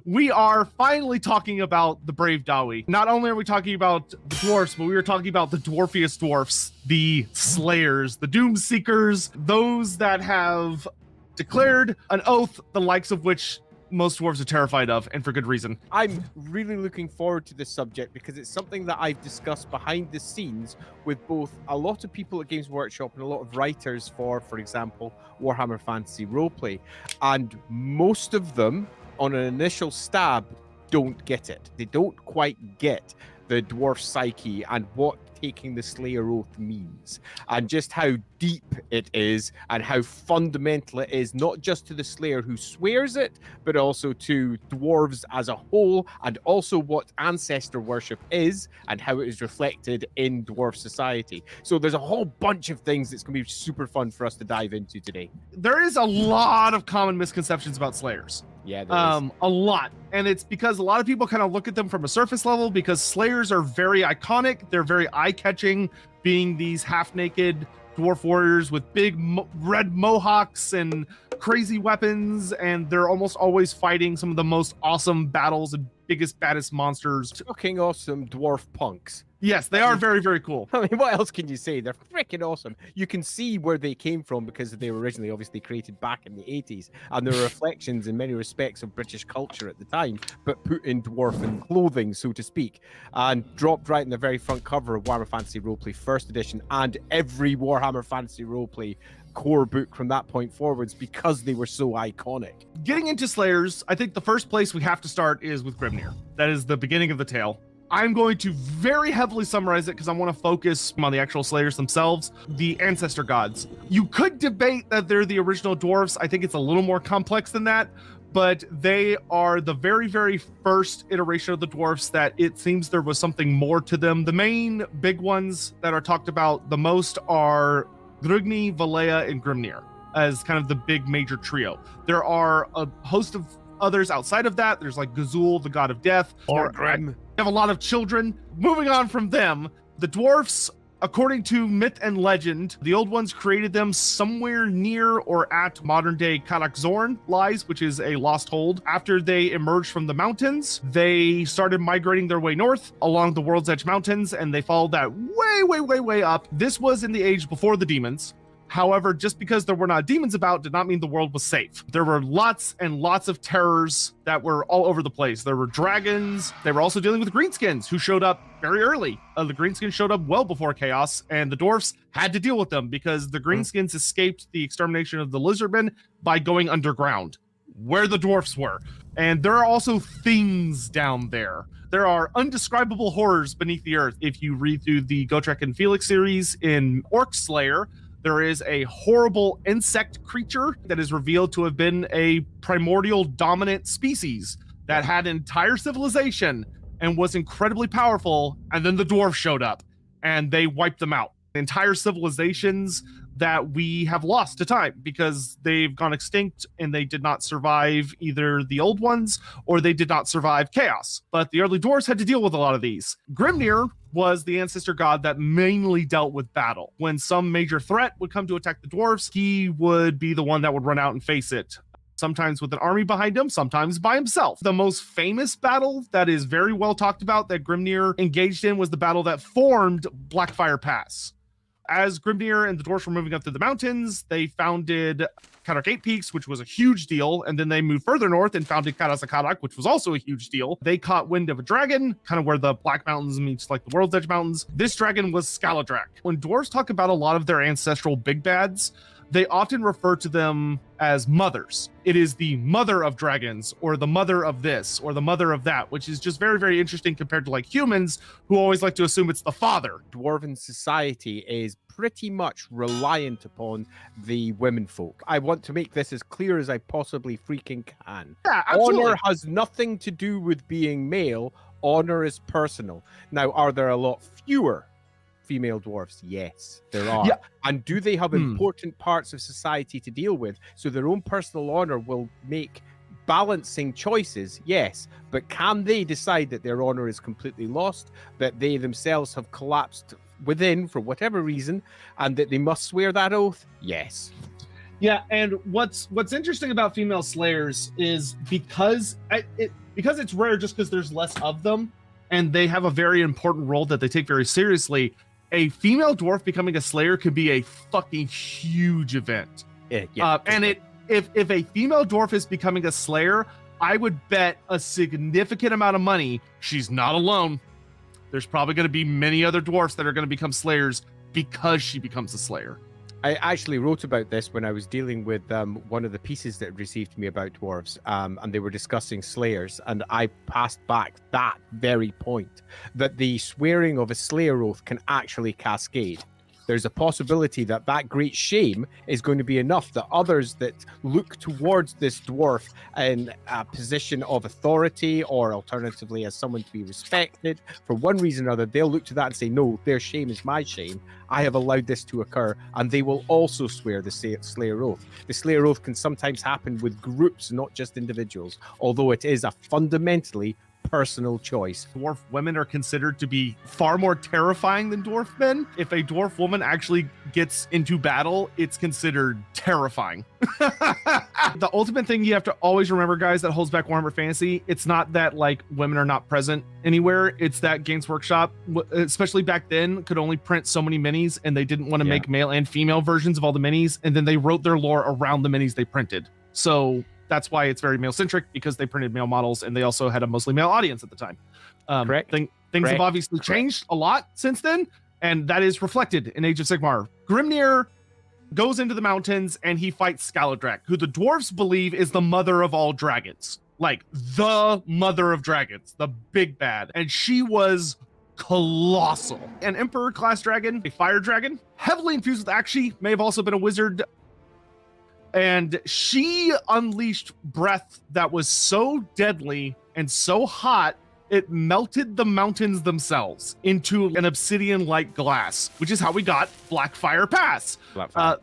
we are finally talking about the brave Dawi. Not only are we talking about the dwarfs, but we are talking about the dwarfiest dwarfs, the slayers, the doom seekers, those that have declared an oath, the likes of which most dwarves are terrified of, and for good reason. I'm really looking forward to this subject because it's something that I've discussed behind the scenes with both a lot of people at Games Workshop and a lot of writers for example, Warhammer Fantasy Roleplay. And most of them, on an initial stab, don't get it. They don't quite get the dwarf psyche and what taking the Slayer Oath means, and just how deep it is and how fundamental it is, not just to the Slayer who swears it, but also to dwarves as a whole, and also what ancestor worship is and how it is reflected in dwarf society. So there's a whole bunch of things that's going to be super fun for us to dive into today. There is a lot of common misconceptions about Slayers. Yeah, there is. A lot. And it's because a lot of people kind of look at them from a surface level because Slayers are very iconic. They're very eye-catching, being these half-naked dwarf warriors with big red mohawks and crazy weapons, and they're almost always fighting some of the most awesome battles and biggest, baddest monsters. Fucking awesome dwarf punks. Yes, they are very, very cool. I mean, what else can you say? They're freaking awesome. You can see where they came from because they were originally obviously created back in the 80s, and they're reflections in many respects of British culture at the time, but put in dwarven clothing, so to speak, and dropped right in the very front cover of Warhammer Fantasy Roleplay First Edition and every Warhammer Fantasy Roleplay core book from that point forwards because they were so iconic. Getting into Slayers, I think the first place we have to start is with Grimnir. That is the beginning of the tale. I'm going to very heavily summarize it because I want to focus on the actual Slayers themselves, the Ancestor Gods. You could debate that they're the original dwarves. I think it's a little more complex than that, but they are the very, very first iteration of the dwarfs that it seems there was something more to them. The main big ones that are talked about the most are Grugni, Valea, and Grimnir as kind of the big major trio. There are a host of others outside of that. There's like Gazul, the god of death, or Grim. They have a lot of children. Moving on from them, the dwarfs, according to myth and legend, the old ones created them somewhere near or at modern day Karak-Zorn lies, which is a lost hold. After they emerged from the mountains, they started migrating their way north along the World's Edge Mountains, and they followed that way up. This was in the age before the demons. However, just because there were not demons about did not mean the world was safe. There were lots and lots of terrors that were all over the place. There were dragons. They were also dealing with greenskins who showed up very early. The greenskins showed up well before chaos, and the dwarfs had to deal with them because the greenskins escaped the extermination of the lizardmen by going underground, where the dwarfs were. And there are also things down there. There are undescribable horrors beneath the earth. If you read through the Gotrek and Felix series in Orc Slayer, there is a horrible insect creature that is revealed to have been a primordial dominant species that had an entire civilization and was incredibly powerful, and then the dwarves showed up and they wiped them out. Entire civilizations that we have lost to time because they've gone extinct and they did not survive either the old ones or they did not survive chaos. But the early dwarves had to deal with a lot of these. Grimnir was the ancestor god that mainly dealt with battle. When some major threat would come to attack the dwarves, he would be the one that would run out and face it. Sometimes with an army behind him, sometimes by himself. The most famous battle that is very well talked about that Grimnir engaged in was the battle that formed Blackfire Pass. As Grimnir and the dwarves were moving up through the mountains, they founded Karak Eight Peaks, which was a huge deal, and then they moved further north and founded Karasakarak, which was also a huge deal. They caught wind of a dragon, kind of where the Black Mountains meets like the World's Edge Mountains. This dragon was Skaladrak. When dwarves talk about a lot of their ancestral big bads, they often refer to them as mothers. It is the mother of dragons, or the mother of this, or the mother of that, which is just very, very interesting compared to like humans who always like to assume it's the father. Dwarven society is pretty much reliant upon the women folk. I want to make this as clear as I possibly freaking can. Yeah, absolutely. Honor has nothing to do with being male. Honor is personal. Now, are there a lot fewer female dwarfs? Yes, there are. Yeah. And do they have important parts of society to deal with? So their own personal honor will make balancing choices, yes. But can they decide that their honor is completely lost, that they themselves have collapsed within for whatever reason, and that they must swear that oath? Yes. Yeah, and what's interesting about female slayers is because it's rare, just because there's less of them, and they have a very important role that they take very seriously. A female dwarf becoming a slayer could be a fucking huge event. If a female dwarf is becoming a slayer, I would bet a significant amount of money she's not alone. There's probably going to be many other dwarfs that are going to become slayers because she becomes a slayer. I actually wrote about this when I was dealing with one of the pieces that received me about dwarves, and they were discussing slayers, and I passed back that very point, that the swearing of a slayer oath can actually cascade. There's a possibility that that great shame is going to be enough that others that look towards this dwarf in a position of authority, or alternatively as someone to be respected, for one reason or other, they'll look to that and say, no, their shame is my shame. I have allowed this to occur, and they will also swear the Slayer Oath. The Slayer Oath can sometimes happen with groups, not just individuals, although it is a fundamentally personal choice. Dwarf women are considered to be far more terrifying than dwarf men. If a dwarf woman actually gets into battle, it's considered terrifying. The ultimate thing you have to always remember, guys, that holds back Warhammer Fantasy, it's not that like women are not present anywhere. It's that Games Workshop, especially back then, could only print so many minis, and they didn't want to make male and female versions of all the minis, and then they wrote their lore around the minis they printed. So that's why it's very male-centric, because they printed male models, and they also had a mostly male audience at the time. Correct. Things have obviously changed a lot since then, and that is reflected in Age of Sigmar. Grimnir goes into the mountains, and he fights Scaladrak, who the dwarves believe is the mother of all dragons. Like, the mother of dragons, the big bad. And she was colossal. An Emperor-class dragon, a fire dragon, heavily infused with Akshi, may have also been a wizard, and she unleashed breath that was so deadly and so hot, it melted the mountains themselves into an obsidian-like glass, which is how we got Blackfire Pass.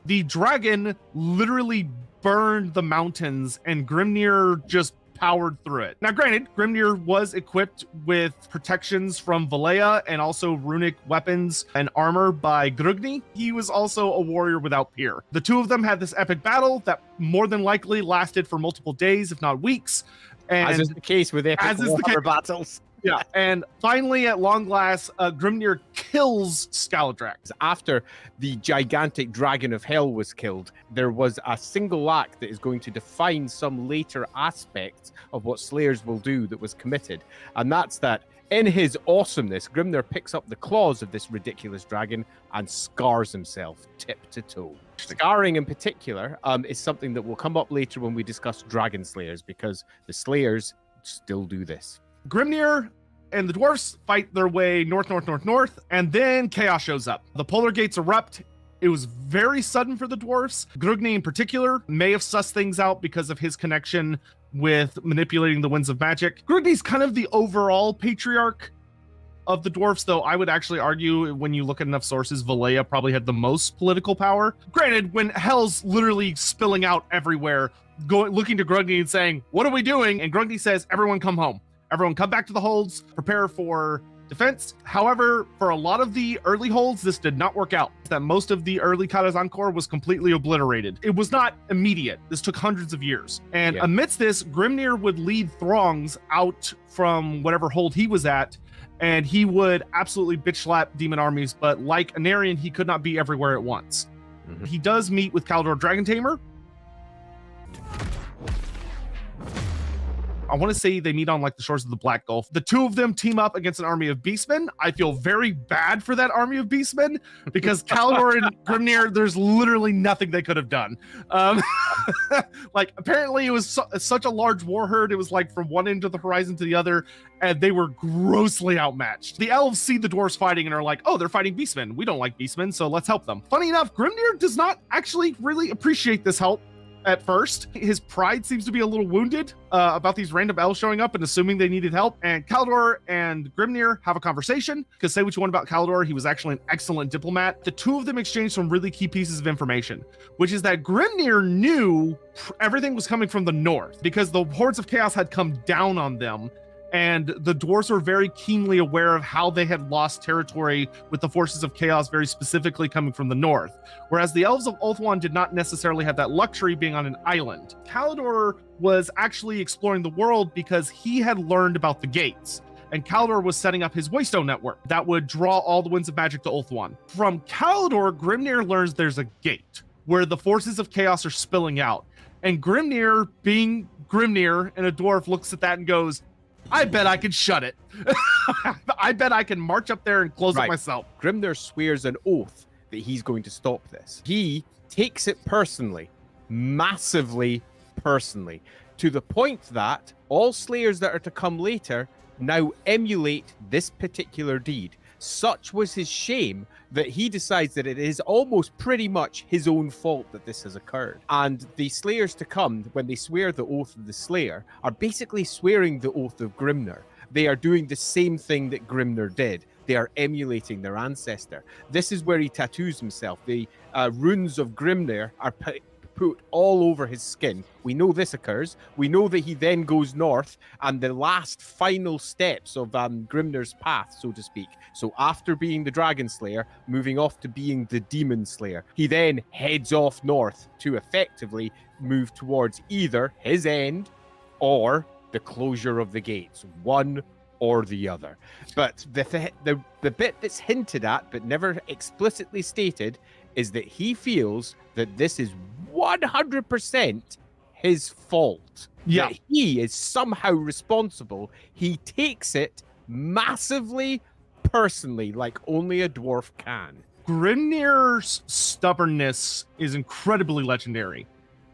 The dragon literally burned the mountains, and Grimnir just powered through it. Now, granted, Grimnir was equipped with protections from Valea and also runic weapons and armor by Grugni. He was also a warrior without peer. The two of them had this epic battle that more than likely lasted for multiple days, if not weeks. And as is the case with epic Warhammer battles. Yeah, and finally, at long last, Grimnir kills Scaladrak. After the gigantic dragon of hell was killed, there was a single act that is going to define some later aspects of what Slayers will do that was committed. And that's that, in his awesomeness, Grimnir picks up the claws of this ridiculous dragon and scars himself tip to toe. Scarring in particular is something that will come up later when we discuss Dragon Slayers, because the Slayers still do this. Grimnir and the dwarfs fight their way north, and then chaos shows up. The polar gates erupt. It was very sudden for the dwarfs. Grugni in particular may have sussed things out because of his connection with manipulating the winds of magic. Grugni's kind of the overall patriarch of the dwarfs, though I would actually argue, when you look at enough sources, Valea probably had the most political power. Granted, when hell's literally spilling out everywhere, looking to Grugni and saying, "What are we doing?" And Grugni says, "Everyone come home. Everyone come back to the holds, prepare for defense." However, for a lot of the early holds, this did not work out. That most of the early Karazhan Corps was completely obliterated. It was not immediate. This took hundreds of years. And amidst this, Grimnir would lead throngs out from whatever hold he was at, and he would absolutely bitch slap demon armies, but like Anarian, he could not be everywhere at once. Mm-hmm. He does meet with Kaldor Dragon Tamer. I want to say they meet on like the shores of the Black Gulf. The two of them team up against an army of beastmen. I feel very bad for that army of beastmen, because Kaldor and Grimnir, there's literally nothing they could have done. Like, apparently it was such a large war herd. It was like from one end of the horizon to the other, and they were grossly outmatched. The elves see the dwarves fighting and are like, "Oh, they're fighting beastmen. We don't like beastmen, so let's help them." Funny enough, Grimnir does not actually really appreciate this help. At first, his pride seems to be a little wounded about these random elves showing up and assuming they needed help. And Kaldor and Grimnir have a conversation, because say what you want about Kaldor, he was actually an excellent diplomat. The two of them exchange some really key pieces of information, which is that Grimnir knew everything was coming from the north, because the hordes of chaos had come down on them, And the dwarves were very keenly aware of how they had lost territory with the forces of chaos, very specifically coming from the north. Whereas the elves of Ulthuan did not necessarily have that luxury, being on an island. Kalidor was actually exploring the world because he had learned about the gates. And Kalidor was setting up his Waystone network that would draw all the winds of magic to Ulthuan. From Kalidor, Grimnir learns there's a gate where the forces of chaos are spilling out. And Grimnir, being Grimnir and a dwarf, looks at that and goes, I bet I could shut it. I bet I can march up there and close it myself. Grimnir swears an oath that he's going to stop this. He takes it personally, massively personally, to the point that all slayers that are to come later now emulate this particular deed. Such was his shame that he decides that it is almost pretty much his own fault that this has occurred. And the slayers to come, when they swear the oath of the slayer, are basically swearing the oath of Grimnir. They are doing the same thing that Grimnir did. They are emulating their ancestor. This is where he tattoos himself. The runes of Grimnir are put all over his skin. We know this occurs. We know that he then goes north, and the last final steps of Grimnir's path, so to speak. So after being the Dragon Slayer, moving off to being the Demon Slayer, he then heads off north to effectively move towards either his end or the closure of the gates, one or the other. But the bit that's hinted at but never explicitly stated is that he feels that this is 100% his fault. Yeah. That he is somehow responsible. He takes it massively personally, like only a dwarf can. Grimnir's stubbornness is incredibly legendary.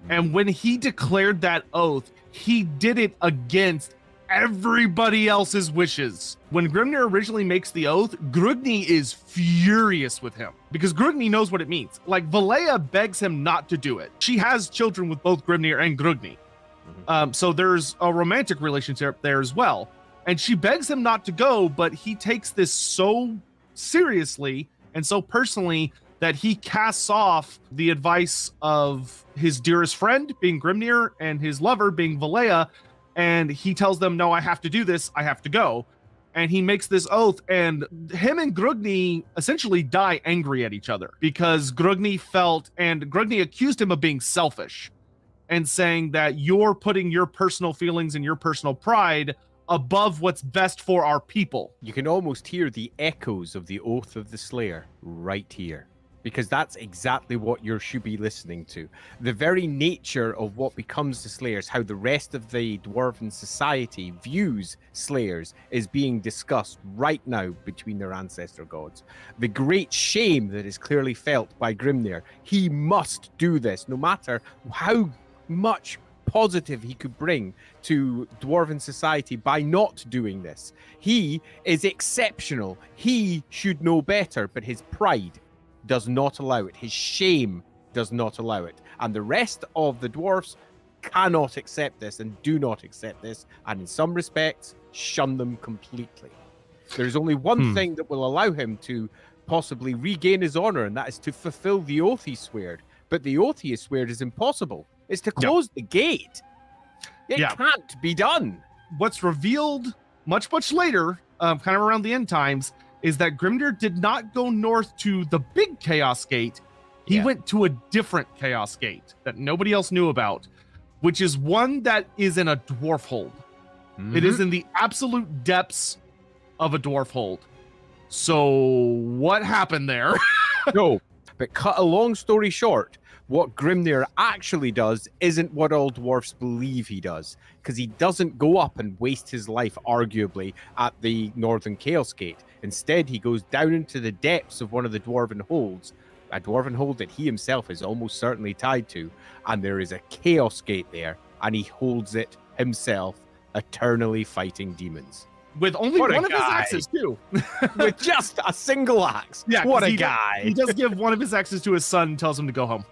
And when he declared that oath, he did it against everybody else's wishes. When Grimnir originally makes the oath, Grugni is furious with him because Grugni knows what it means. Like, Valea begs him not to do it. She has children with both Grimnir and Grugni. So there's a romantic relationship there as well. And she begs him not to go, but he takes this so seriously and so personally that he casts off the advice of his dearest friend, being Grimnir, and his lover, being Valea, and he tells them, no, I have to do this, I have to go. And he makes this oath, and him and Grugni essentially die angry at each other because Grugni accused him of being selfish and saying that you're putting your personal feelings and your personal pride above what's best for our people. You can almost hear the echoes of the Oath of the Slayer right here, because that's exactly what you should be listening to. The very nature of what becomes the Slayers, how the rest of the Dwarven society views Slayers, is being discussed right now between their Ancestor Gods. The great shame that is clearly felt by Grimnir. He must do this, no matter how much positive he could bring to Dwarven society by not doing this. He is exceptional. He should know better, but his pride does not allow it. His shame does not allow it. And the rest of the dwarfs cannot accept this and do not accept this, and in some respects, shun them completely. There's only one thing that will allow him to possibly regain his honor, and that is to fulfill the oath he sweared. But the oath he has sweared is impossible. It's to close the gate. It can't be done. What's revealed much, much later, kind of around the end times, is that Grimnir did not go north to the big Chaos Gate. He went to a different Chaos Gate that nobody else knew about, which is one that is in a dwarf hold. It is in the absolute depths of a dwarf hold. So what happened there? No, but cut a long story short, what Grimnir actually does isn't what all dwarfs believe he does, because he doesn't go up and waste his life, arguably, at the Northern Chaos Gate. Instead, he goes down into the depths of one of the Dwarven holds, a Dwarven hold that he himself is almost certainly tied to, and there is a Chaos Gate there, and he holds it himself, eternally fighting demons. With only one of his axes, too. With just a single axe. Yeah, what a guy. He does give one of his axes to his son and tells him to go home.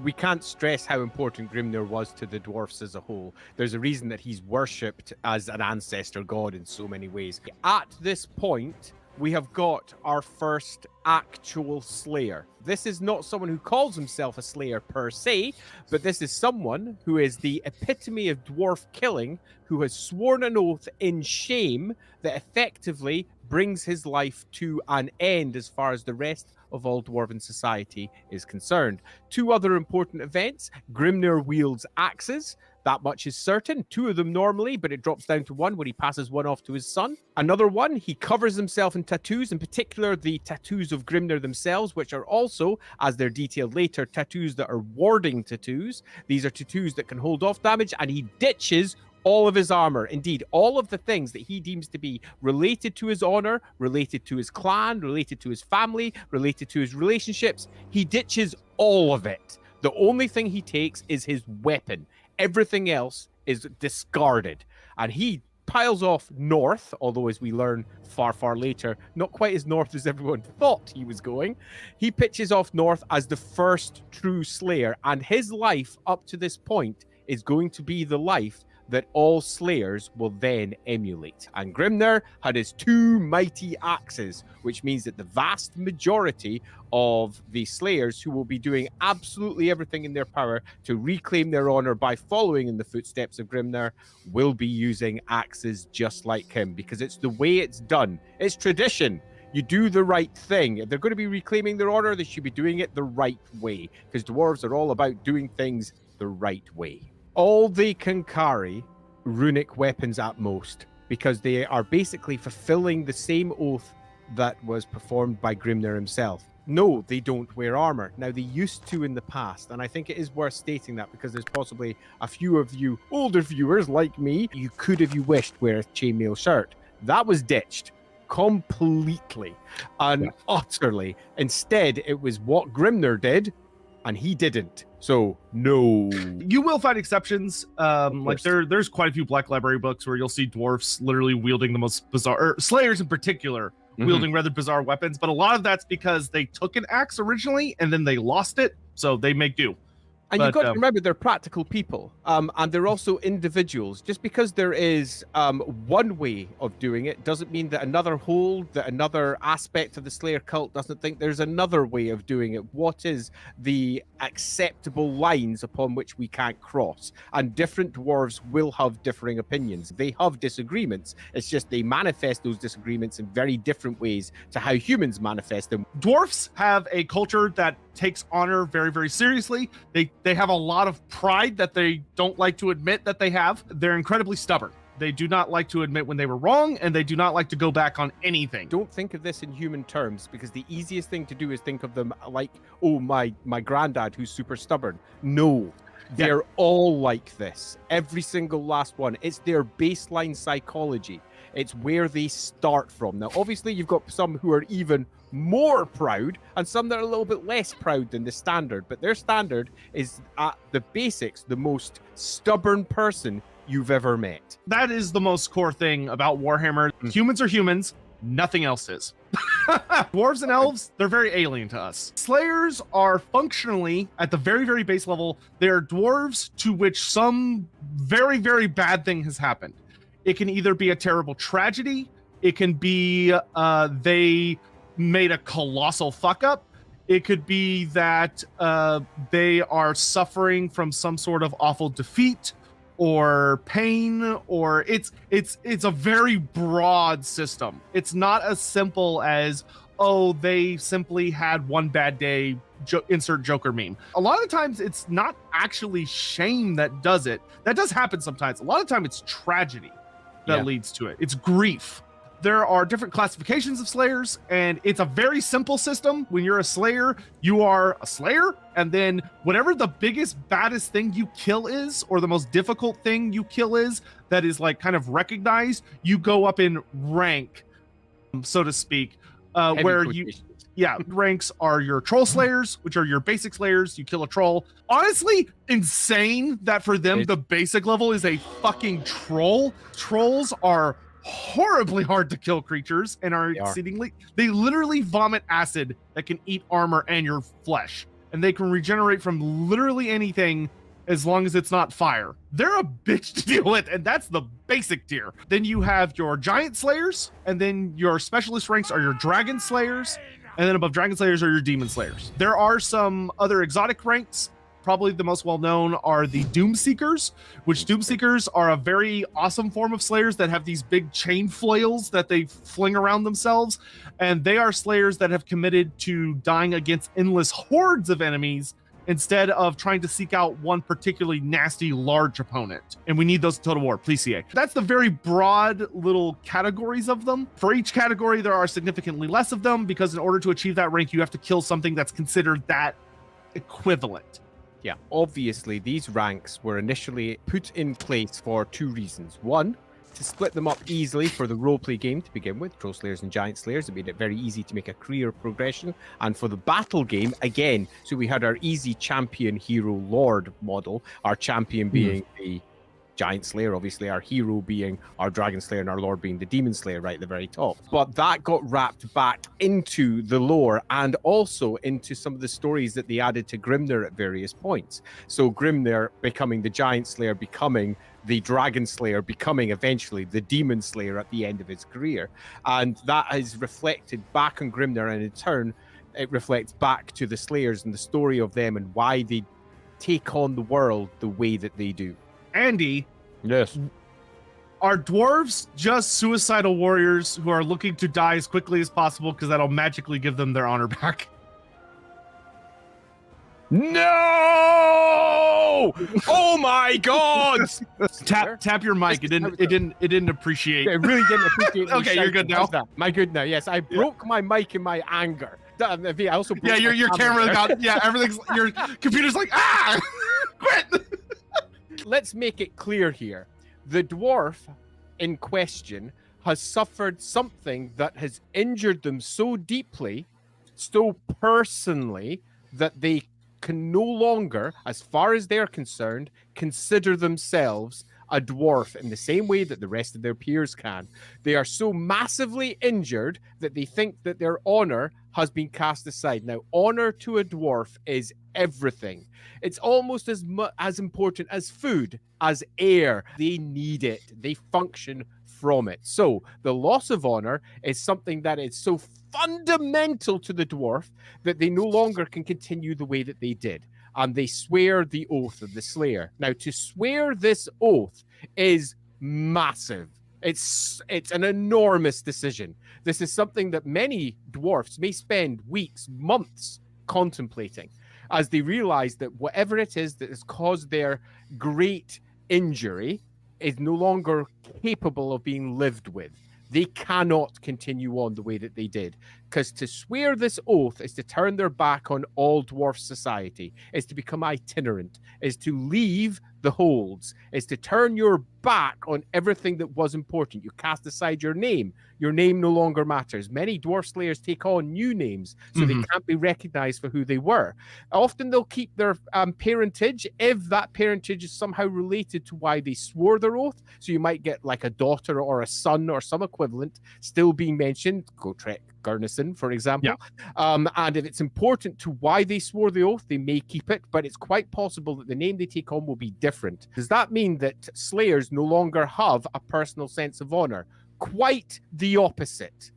We can't stress how important Grimnir was to the dwarfs as a whole. There's a reason that he's worshipped as an ancestor god in so many ways. At this point, we have got our first actual Slayer. This is not someone who calls himself a Slayer per se, but this is someone who is the epitome of dwarf killing, who has sworn an oath in shame that effectively brings his life to an end as far as the rest of all dwarven society is concerned. Two other important events: Grimnir wields axes. That much is certain. Two of them normally, but it drops down to one where he passes one off to his son. Another one, he covers himself in tattoos, in particular the tattoos of Grimnir themselves, which are also, as they're detailed later, tattoos that are warding tattoos. These are tattoos that can hold off damage, and he ditches all of his armor. Indeed, all of the things that he deems to be related to his honor, related to his clan, related to his family, related to his relationships, he ditches all of it. The only thing he takes is his weapon. Everything else is discarded. And he piles off north, although as we learn far, far later, not quite as north as everyone thought he was going. He pitches off north as the first true Slayer, and his life up to this point is going to be the life that all Slayers will then emulate. And Grimnir had his two mighty axes, which means that the vast majority of the Slayers who will be doing absolutely everything in their power to reclaim their honor by following in the footsteps of Grimnir will be using axes just like him, because it's the way it's done. It's tradition. You do the right thing. If they're going to be reclaiming their honor, they should be doing it the right way, because dwarves are all about doing things the right way. All they can carry runic weapons at most, because they are basically fulfilling the same oath that was performed by Grimnir himself. No, they don't wear armor. Now, they used to in the past, and I think it is worth stating that, because there's possibly a few of you older viewers like me, you could, if you wished, wear a chainmail shirt. That was ditched completely and utterly. Instead, it was what Grimnir did, and he didn't. So no. You will find exceptions. Like there's quite a few Black Library books where you'll see dwarfs literally wielding the most bizarre, or Slayers in particular, wielding rather bizarre weapons. But a lot of that's because they took an axe originally and then they lost it, so they make do. And you've got to remember, they're practical people, and they're also individuals. Just because there is one way of doing it doesn't mean that another hold, that another aspect of the Slayer cult doesn't think there's another way of doing it. What is the acceptable lines upon which we can't cross? And different dwarves will have differing opinions. They have disagreements. It's just they manifest those disagreements in very different ways to how humans manifest them. Dwarfs have a culture that takes honor very, very seriously. They have a lot of pride that they don't like to admit that they have. They're incredibly stubborn. They do not like to admit when they were wrong, and they do not like to go back on anything. Don't think of this in human terms, because the easiest thing to do is think of them like, oh, my granddad who's super stubborn. No, they're all like this. Every single last one. It's their baseline psychology. It's where they start from. Now, obviously, you've got some who are even more proud and some that are a little bit less proud than the standard, but their standard is at the basics the most stubborn person you've ever met. That is the most core thing about Warhammer. Humans are humans, nothing else is. Dwarves and elves, they're very alien to us. Slayers are functionally, at the very, very base level, they're dwarves to which some very, very bad thing has happened. It can either be a terrible tragedy, it can be they made a colossal fuck up. It could be that they are suffering from some sort of awful defeat or pain, or it's a very broad system. It's not as simple as, oh, they simply had one bad day, insert Joker meme. A lot of the times it's not actually shame that does it. That does happen sometimes. A lot of the time it's tragedy that leads to it. It's grief. There are different classifications of Slayers, and it's a very simple system. When you're a Slayer, you are a Slayer, and then whatever the biggest, baddest thing you kill is, or the most difficult thing you kill is, that is like kind of recognized, you go up in rank, so to speak, where you... ranks are your troll slayers, which are your basic slayers. You kill a troll. Honestly, insane that for them, the basic level is a fucking troll. Trolls are horribly hard to kill creatures and are exceedingly... They literally vomit acid that can eat armor and your flesh. And they can regenerate from literally anything as long as it's not fire. They're a bitch to deal with, and that's the basic tier. Then you have your giant slayers, and then your specialist ranks are your dragon slayers, and then above dragon slayers are your demon slayers. There are some other exotic ranks. Probably the most well-known are the Doom Seekers, which Doom Seekers are a very awesome form of slayers that have these big chain flails that they fling around themselves, and they are slayers that have committed to dying against endless hordes of enemies instead of trying to seek out one particularly nasty large opponent. And we need those in Total War, please CA. That's the very broad little categories of them. For each category, there are significantly less of them, because in order to achieve that rank, you have to kill something that's considered that equivalent. Yeah, obviously these ranks were initially put in place for two reasons. One, to split them up easily for the roleplay game to begin with, Troll Slayers and Giant Slayers. It made it very easy to make a career progression. And for the battle game, again, so we had our easy champion, hero, lord model, our champion being the Giant Slayer, obviously our hero being our Dragon Slayer, and our lord being the Demon Slayer right at the very top. But that got wrapped back into the lore and also into some of the stories that they added to Grimnir at various points. So Grimnir becoming the Giant Slayer, becoming the Dragon Slayer, becoming eventually the Demon Slayer at the end of his career. And that is reflected back on Grimnir, and in turn it reflects back to the Slayers and the story of them and why they take on the world the way that they do. Andy, yes, are dwarves just suicidal warriors who are looking to die as quickly as possible because that'll magically give them their honor back? No! Oh my God! Tap your mic. It didn't appreciate. It really didn't appreciate. Okay, you're good now. My good now. Yes, I broke my mic in my anger. I also broke your camera got everything's your computer's like quit. Let's make it clear here. The dwarf in question has suffered something that has injured them so deeply, so personally, that they can no longer, as far as they're concerned, consider themselves a dwarf in the same way that the rest of their peers can. They are so massively injured that they think that their honor has been cast aside. Now, honor to a dwarf is everything. It's almost as important as food, as air. They need it. They function from it. So the loss of honor is something that is so fundamental to the dwarf that they no longer can continue the way that they did. And they swear the oath of the Slayer. Now, to swear this oath is massive. It's an enormous decision. This is something that many dwarfs may spend weeks, months contemplating as they realize that whatever it is that has caused their great injury is no longer capable of being lived with. They cannot continue on the way that they did. Because to swear this oath is to turn their back on all dwarf society, is to become itinerant, is to leave the holds, is to turn your back on everything that was important. You cast aside your name. Your name no longer matters. Many dwarf slayers take on new names, so they can't be recognized for who they were. Often they'll keep their parentage if that parentage is somehow related to why they swore their oath. So you might get like a daughter or a son or some equivalent still being mentioned. Gotrek Gurnison, for example. Yeah. And if it's important to why they swore the oath, they may keep it, but it's quite possible that the name they take on will be different. Does that mean that slayers no longer have a personal sense of honor? Quite the opposite.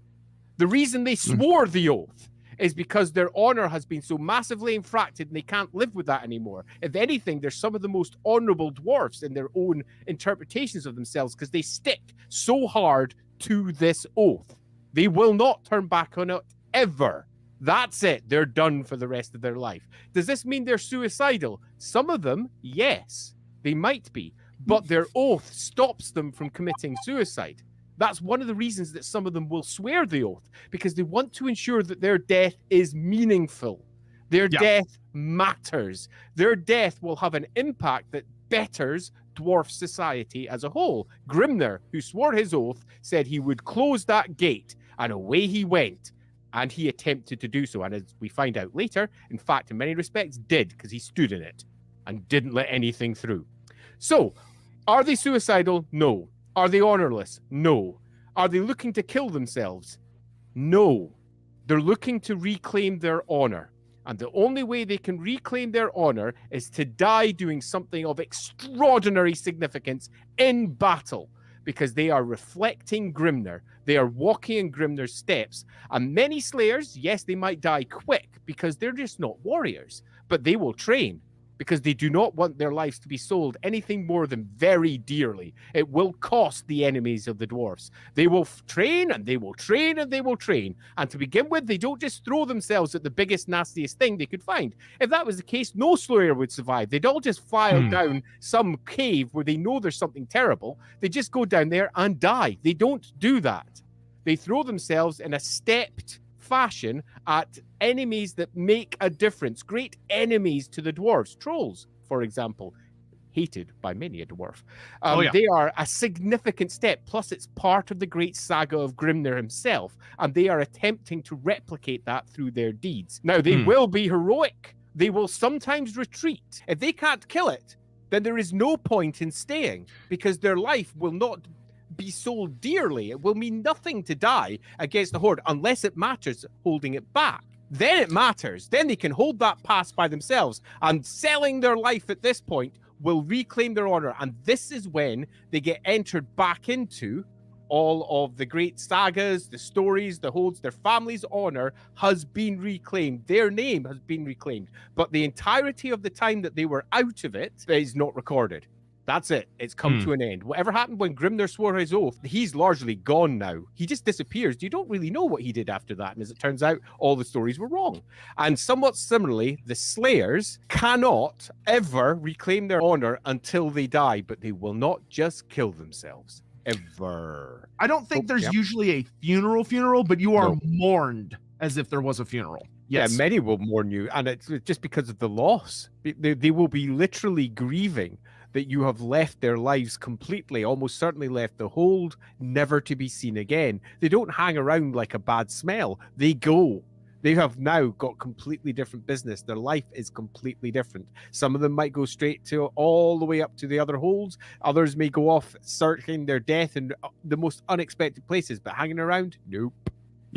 The reason they swore the oath is because their honor has been so massively infracted and they can't live with that anymore. If anything, they're some of the most honorable dwarfs in their own interpretations of themselves because they stick so hard to this oath. They will not turn back on it ever. That's it. They're done for the rest of their life. Does this mean they're suicidal? Some of them, yes, they might be, but their oath stops them from committing suicide. That's one of the reasons that some of them will swear the oath, because they want to ensure that their death is meaningful. Their death matters. Their death will have an impact that betters dwarf society as a whole. Grimnir, who swore his oath, said he would close that gate, and away he went. And he attempted to do so, and as we find out later, in fact, in many respects, did, because he stood in it and didn't let anything through. So, are they suicidal? No. Are they honorless? No. Are they looking to kill themselves? No. They're looking to reclaim their honor. And the only way they can reclaim their honor is to die doing something of extraordinary significance in battle, because they are reflecting Grimnir. They are walking in Grimnir's steps. And many slayers, yes, they might die quick because they're just not warriors, but they will train, because they do not want their lives to be sold anything more than very dearly. It will cost the enemies of the dwarves. They will train, and they will train, and they will train. And to begin with, they don't just throw themselves at the biggest, nastiest thing they could find. If that was the case, no slayer would survive. They'd all just file down some cave where they know there's something terrible. They just go down there and die. They don't do that. They throw themselves in a stepped fashion at enemies that make a difference, great enemies to the dwarves. Trolls, for example, hated by many a dwarf. They are a significant step, plus it's part of the great saga of Grimnir himself, and they are attempting to replicate that through their deeds. Now, they will be heroic. They will sometimes retreat. If they can't kill it, then there is no point in staying, because their life will not be sold dearly. It will mean nothing to die against the horde unless it matters holding it back. Then it matters. Then they can hold that pass by themselves, and selling their life at this point will reclaim their honor. And this is when they get entered back into all of the great sagas, the stories, the holds. Their family's honor has been reclaimed. Their name has been reclaimed. But the entirety of the time that they were out of it is not recorded. That's it. It's come to an end. Whatever happened when Grimnir swore his oath, he's largely gone now. He just disappears. You don't really know what he did after that. And as it turns out, all the stories were wrong. And somewhat similarly, the Slayers cannot ever reclaim their honor until they die, but they will not just kill themselves. Ever. I don't think there's usually a funeral, but you are mourned as if there was a funeral. Yes. Yeah, many will mourn you. And it's just because of the loss. They will be literally grieving that you have left their lives completely, almost certainly left the hold, never to be seen again. They don't hang around like a bad smell. They go. They have now got completely different business. Their life is completely different. Some of them might go straight to all the way up to the other holds. Others may go off searching their death in the most unexpected places, but hanging around, nope.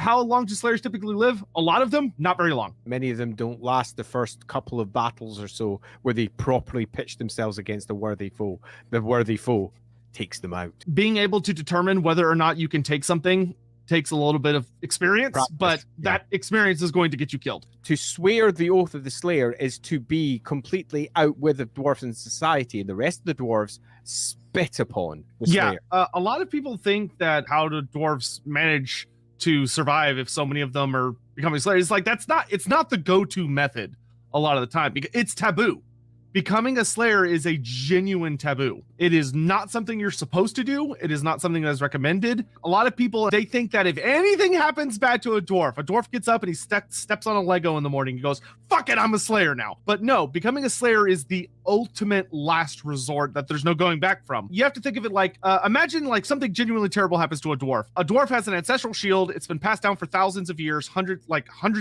How long do Slayers typically live? A lot of them, not very long. Many of them don't last the first couple of battles or so where they properly pitch themselves against a worthy foe. The worthy foe takes them out. Being able to determine whether or not you can take something takes a little bit of experience, but that experience is going to get you killed. To swear the oath of the Slayer is to be completely out with the dwarves in society, and the rest of the dwarves spit upon the Slayer. A lot of people think that how do dwarves manage to survive if so many of them are becoming slayers. It's like it's not the go-to method a lot of the time because it's taboo. Becoming a slayer is a genuine taboo. It is not something you're supposed to do. It is not something that is recommended. A lot of people, they think that if anything happens bad to a dwarf gets up and he steps on a Lego in the morning, he goes, fuck it, I'm a slayer now. But no, becoming a slayer is the ultimate last resort that there's no going back from. You have to think of it like, imagine like something genuinely terrible happens to a dwarf. A dwarf has an ancestral shield. It's been passed down for thousands of years, hundreds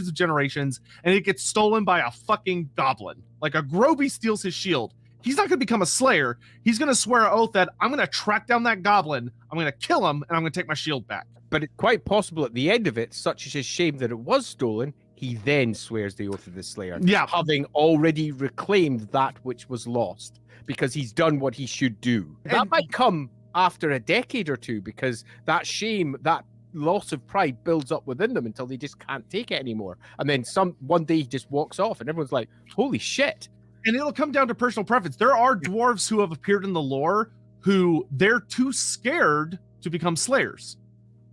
of generations, and it gets stolen by a fucking goblin. Like a Groby steals his shield. He's not going to become a slayer. He's going to swear an oath that I'm going to track down that goblin, I'm going to kill him, and I'm going to take my shield back. But it's quite possible at the end of it, such is his shame that it was stolen, he then swears the oath of the slayer. Yeah. Having already reclaimed that which was lost, because he's done what he should do. That might come after a decade or two, because that shame, that loss of pride builds up within them until they just can't take it anymore. And then one day he just walks off and everyone's like, holy shit. And it'll come down to personal preference. There are dwarves who have appeared in the lore who they're too scared to become slayers.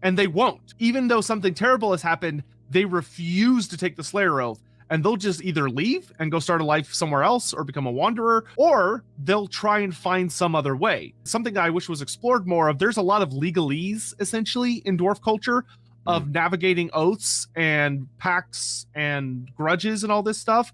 And they won't. Even though something terrible has happened, they refuse to take the slayer oath. And they'll just either leave and go start a life somewhere else or become a wanderer, or they'll try and find some other way. Something that I wish was explored more of, there's a lot of legalese, essentially, in dwarf culture of navigating oaths and pacts and grudges and all this stuff.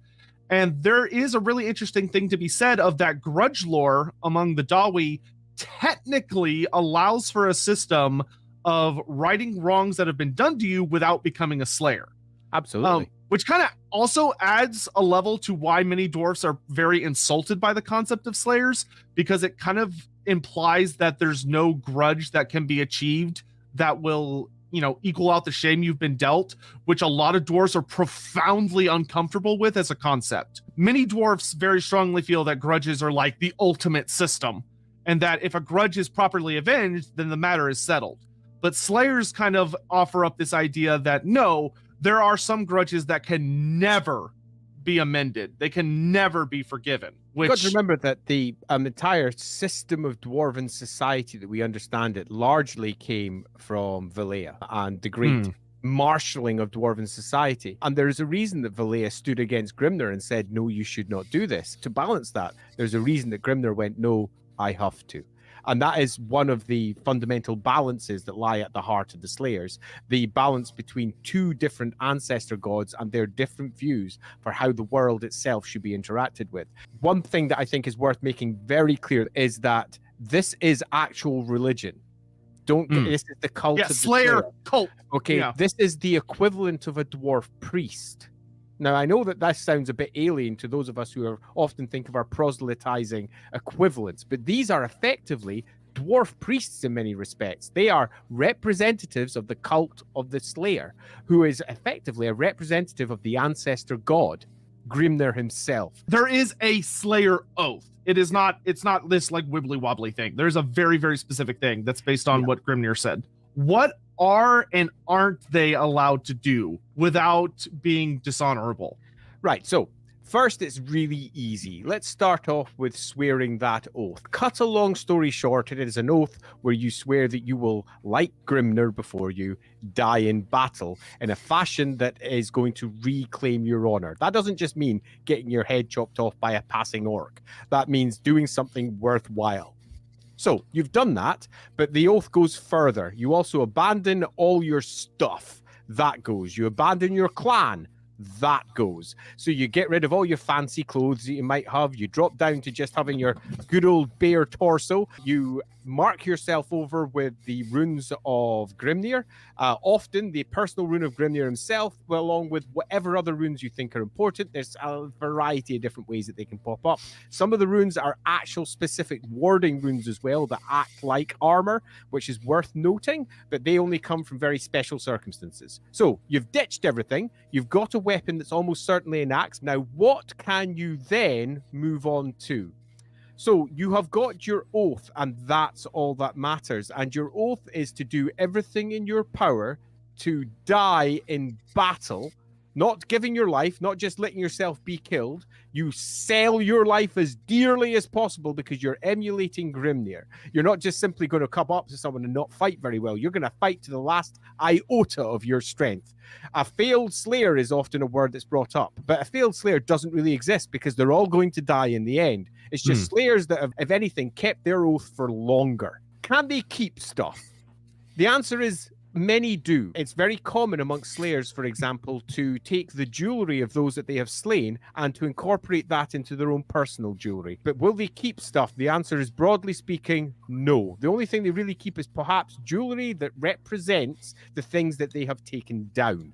And there is a really interesting thing to be said of that grudge lore among the Dawi technically allows for a system of righting wrongs that have been done to you without becoming a slayer. Absolutely. Which kind of also adds a level to why many dwarfs are very insulted by the concept of slayers, because it kind of implies that there's no grudge that can be achieved that will equal out the shame you've been dealt, which a lot of dwarves are profoundly uncomfortable with as a concept. Many dwarves very strongly feel that grudges are like the ultimate system, and that if a grudge is properly avenged, then the matter is settled. But Slayers kind of offer up this idea that no, there are some grudges that can never be amended. They can never be forgiven. You've got to remember that the entire system of dwarven society that we understand it largely came from Valea and the great marshalling of dwarven society. And there is a reason that Valea stood against Grimnir and said, no, you should not do this. To balance that, there's a reason that Grimnir went, no, I have to. And that is one of the fundamental balances that lie at the heart of the Slayers, the balance between two different ancestor gods and their different views for how the world itself should be interacted with. One thing that I think is worth making very clear is that this is actual religion. This is the cult of the Slayer cult. Okay, This is the equivalent of a dwarf priest. Now, I know that that sounds a bit alien to those of us who often think of our proselytizing equivalents, but these are effectively dwarf priests in many respects. They are representatives of the cult of the Slayer, who is effectively a representative of the ancestor god, Grimnir himself. There is a Slayer oath. It's not this like wibbly wobbly thing. There's a very, very specific thing that's based on what Grimnir said. What are and aren't they allowed to do without being dishonorable? Right, so first, it's really easy. Let's start off with swearing that oath. Cut a long story short, it is an oath where you swear that you will, like Grimnir before you, die in battle in a fashion that is going to reclaim your honor. That doesn't just mean getting your head chopped off by a passing orc. That means doing something worthwhile. So, you've done that, but the oath goes further. You also abandon all your stuff. That goes. You abandon your clan. That goes. So you get rid of all your fancy clothes that you might have. You drop down to just having your good old bare torso. You mark yourself over with the runes of Grimnir. Often the personal rune of Grimnir himself, along with whatever other runes you think are important. There's a variety of different ways that they can pop up. Some of the runes are actual specific warding runes as well that act like armor, which is worth noting, but they only come from very special circumstances. So you've ditched everything. You've got a weapon that's almost certainly an axe. Now, what can you then move on to? So you have got your oath, and that's all that matters. And your oath is to do everything in your power to die in battle, not giving your life, not just letting yourself be killed. You sell your life as dearly as possible because you're emulating Grimnir. You're not just simply going to come up to someone and not fight very well. You're going to fight to the last iota of your strength. A failed slayer is often a word that's brought up, but a failed slayer doesn't really exist because they're all going to die in the end. It's just slayers that have, if anything, kept their oath for longer. Can they keep stuff? The answer is many do. It's very common amongst slayers, for example, to take the jewelry of those that they have slain and to incorporate that into their own personal jewelry. But will they keep stuff? The answer is, broadly speaking, no. The only thing they really keep is perhaps jewelry that represents the things that they have taken down.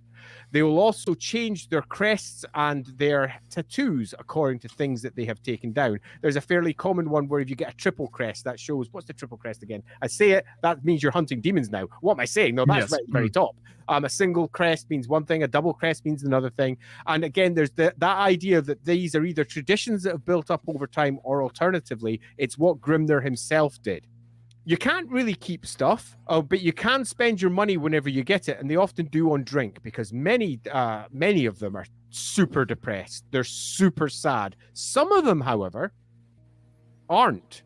They will also change their crests and their tattoos according to things that they have taken down. There's a fairly common one where if you get a triple crest, that shows, what's the triple crest again? I say it, that means you're hunting demons now. What am I saying? No, that's very top. A single crest means one thing, a double crest means another thing. And again, there's that idea that these are either traditions that have built up over time or alternatively, it's what Grimnir himself did. You can't really keep stuff, but you can spend your money whenever you get it, and they often do on drink because many of them are super depressed. They're super sad. Some of them, however, aren't.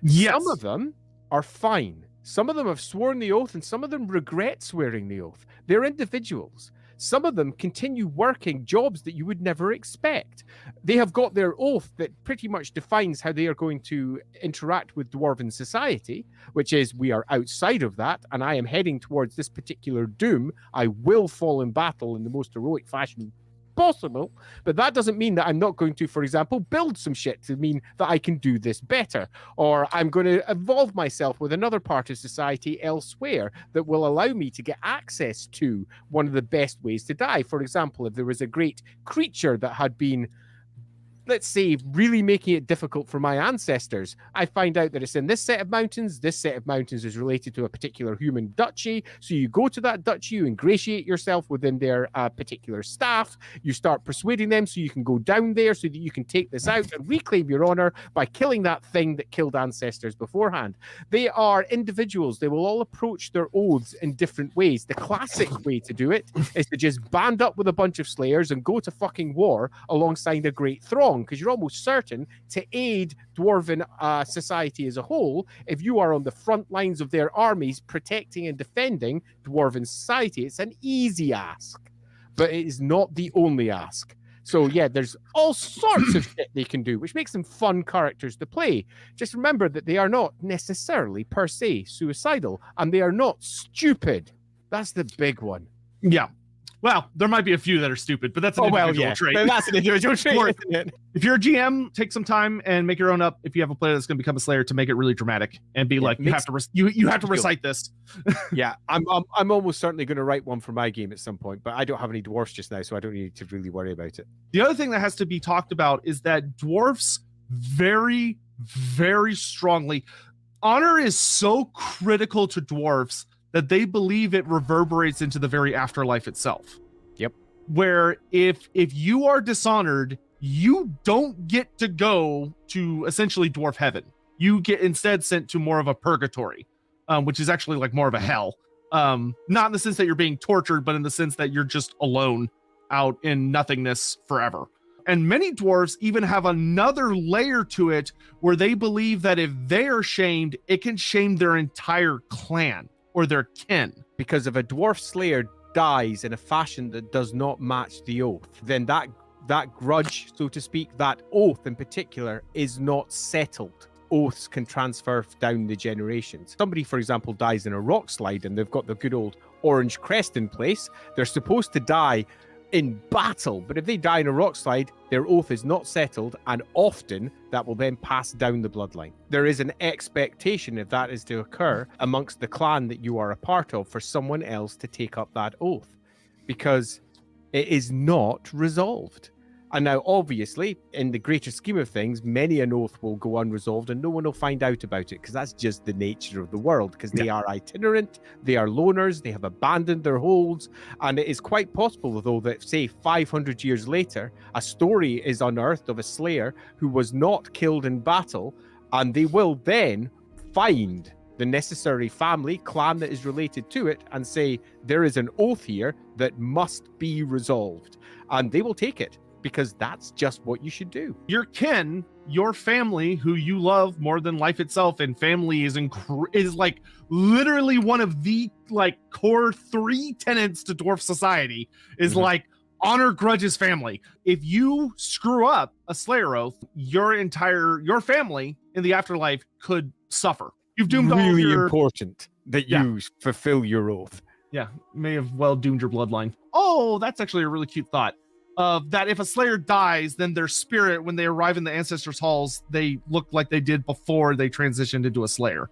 Yes. Some of them are fine. Some of them have sworn the oath, and some of them regret swearing the oath. They're individuals. Some of them continue working jobs that you would never expect. They have got their oath that pretty much defines how they are going to interact with dwarven society, which is we are outside of that, and I am heading towards this particular doom. I will fall in battle in the most heroic fashion possible, but that doesn't mean that I'm not going to, for example, build some shit to mean that I can do this better, or I'm going to involve myself with another part of society elsewhere that will allow me to get access to one of the best ways to die. For example, if there was a great creature that had been let's say, really making it difficult for my ancestors. I find out that it's in this set of mountains. This set of mountains is related to a particular human duchy. So you go to that duchy, you ingratiate yourself within their particular staff. You start persuading them so you can go down there so that you can take this out and reclaim your honor by killing that thing that killed ancestors beforehand. They are individuals. They will all approach their oaths in different ways. The classic way to do it is to just band up with a bunch of slayers and go to fucking war alongside a great throng, because you're almost certain to aid dwarven society as a whole if you are on the front lines of their armies protecting and defending dwarven society. It's an easy ask, but it is not the only ask. So yeah, there's all sorts of shit they can do, which makes them fun characters to play. Just remember that they are not necessarily per se suicidal, and they are not stupid. That's the big one. Yeah. Well, there might be a few that are stupid, but that's an individual trait. That's an individual trait, isn't it? If you're a GM, take some time and make your own up. If you have a player that's going to become a slayer, to make it really dramatic and be like, you have to recite this. Yeah, I'm almost certainly going to write one for my game at some point, but I don't have any dwarfs just now, so I don't need to really worry about it. The other thing that has to be talked about is that dwarfs very, very strongly, honor is so critical to dwarfs that they believe it reverberates into the very afterlife itself. Yep. Where if you are dishonored, you don't get to go to essentially dwarf heaven. You get instead sent to more of a purgatory, which is actually like more of a hell. Not in the sense that you're being tortured, but in the sense that you're just alone out in nothingness forever. And many dwarves even have another layer to it where they believe that if they are shamed, it can shame their entire clan or their kin. Because if a dwarf slayer dies in a fashion that does not match the oath, then that grudge, so to speak, that oath in particular, is not settled. Oaths can transfer down the generations. Somebody, for example, dies in a rock slide and they've got the good old orange crest in place. They're supposed to die in battle, but if they die in a rock slide, their oath is not settled, and often that will then pass down the bloodline. There is an expectation, if that is to occur amongst the clan that you are a part of, for someone else to take up that oath, because it is not resolved. And now, obviously, in the greater scheme of things, many an oath will go unresolved and no one will find out about it, because that's just the nature of the world, because they are itinerant, they are loners, they have abandoned their holds, and it is quite possible, though, that, say, 500 years later, a story is unearthed of a slayer who was not killed in battle, and they will then find the necessary family, clan that is related to it, and say, there is an oath here that must be resolved. And they will take it, because that's just what you should do. Your kin, your family, who you love more than life itself, and family is like literally one of the like core 3 tenets to dwarf society is like honor grudges family. If you screw up a slayer oath, your family in the afterlife could suffer. You've doomed really all your... important that you fulfill your oath. Yeah, may have well doomed your bloodline. Oh, that's actually a really cute thought. That if a slayer dies, then their spirit, when they arrive in the ancestors' halls, they look like they did before they transitioned into a slayer.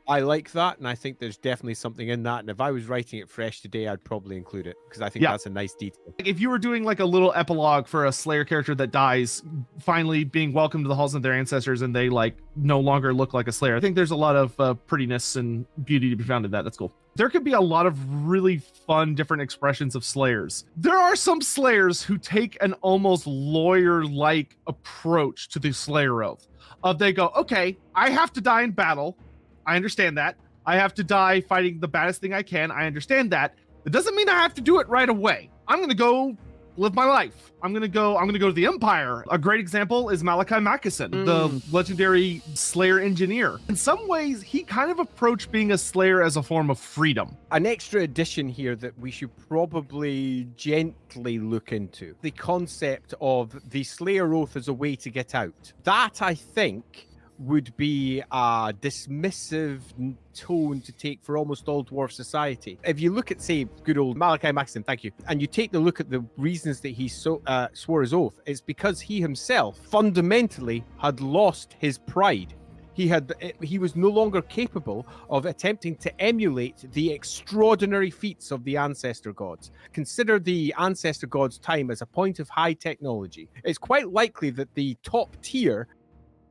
I like that, and I think there's definitely something in that. And if I was writing it fresh today, I'd probably include it, because I think that's a nice detail. If you were doing like a little epilogue for a slayer character that dies, finally being welcomed to the halls of their ancestors, and they like no longer look like a slayer, I think there's a lot of prettiness and beauty to be found in that. That's cool. There could be a lot of really fun different expressions of slayers. There are some slayers who take an almost lawyer-like approach to the slayer oath. They go, okay, I have to die in battle. I understand that. I have to die fighting the baddest thing I can. I understand that. It doesn't mean I have to do it right away. I'm going to go live my life. I'm going to go to the Empire. A great example is Malachi Mackeson, the legendary Slayer engineer. In some ways, he kind of approached being a Slayer as a form of freedom. An extra addition here that we should probably gently look into. The concept of the Slayer Oath as a way to get out. That, I think, would be a dismissive tone to take for almost all dwarf society. If you look at, say, good old Malachi Mackeson, thank you, and you take the look at the reasons that he swore his oath, it's because he himself fundamentally had lost his pride. He was no longer capable of attempting to emulate the extraordinary feats of the Ancestor Gods. Consider the Ancestor Gods' time as a point of high technology. It's quite likely that the top tier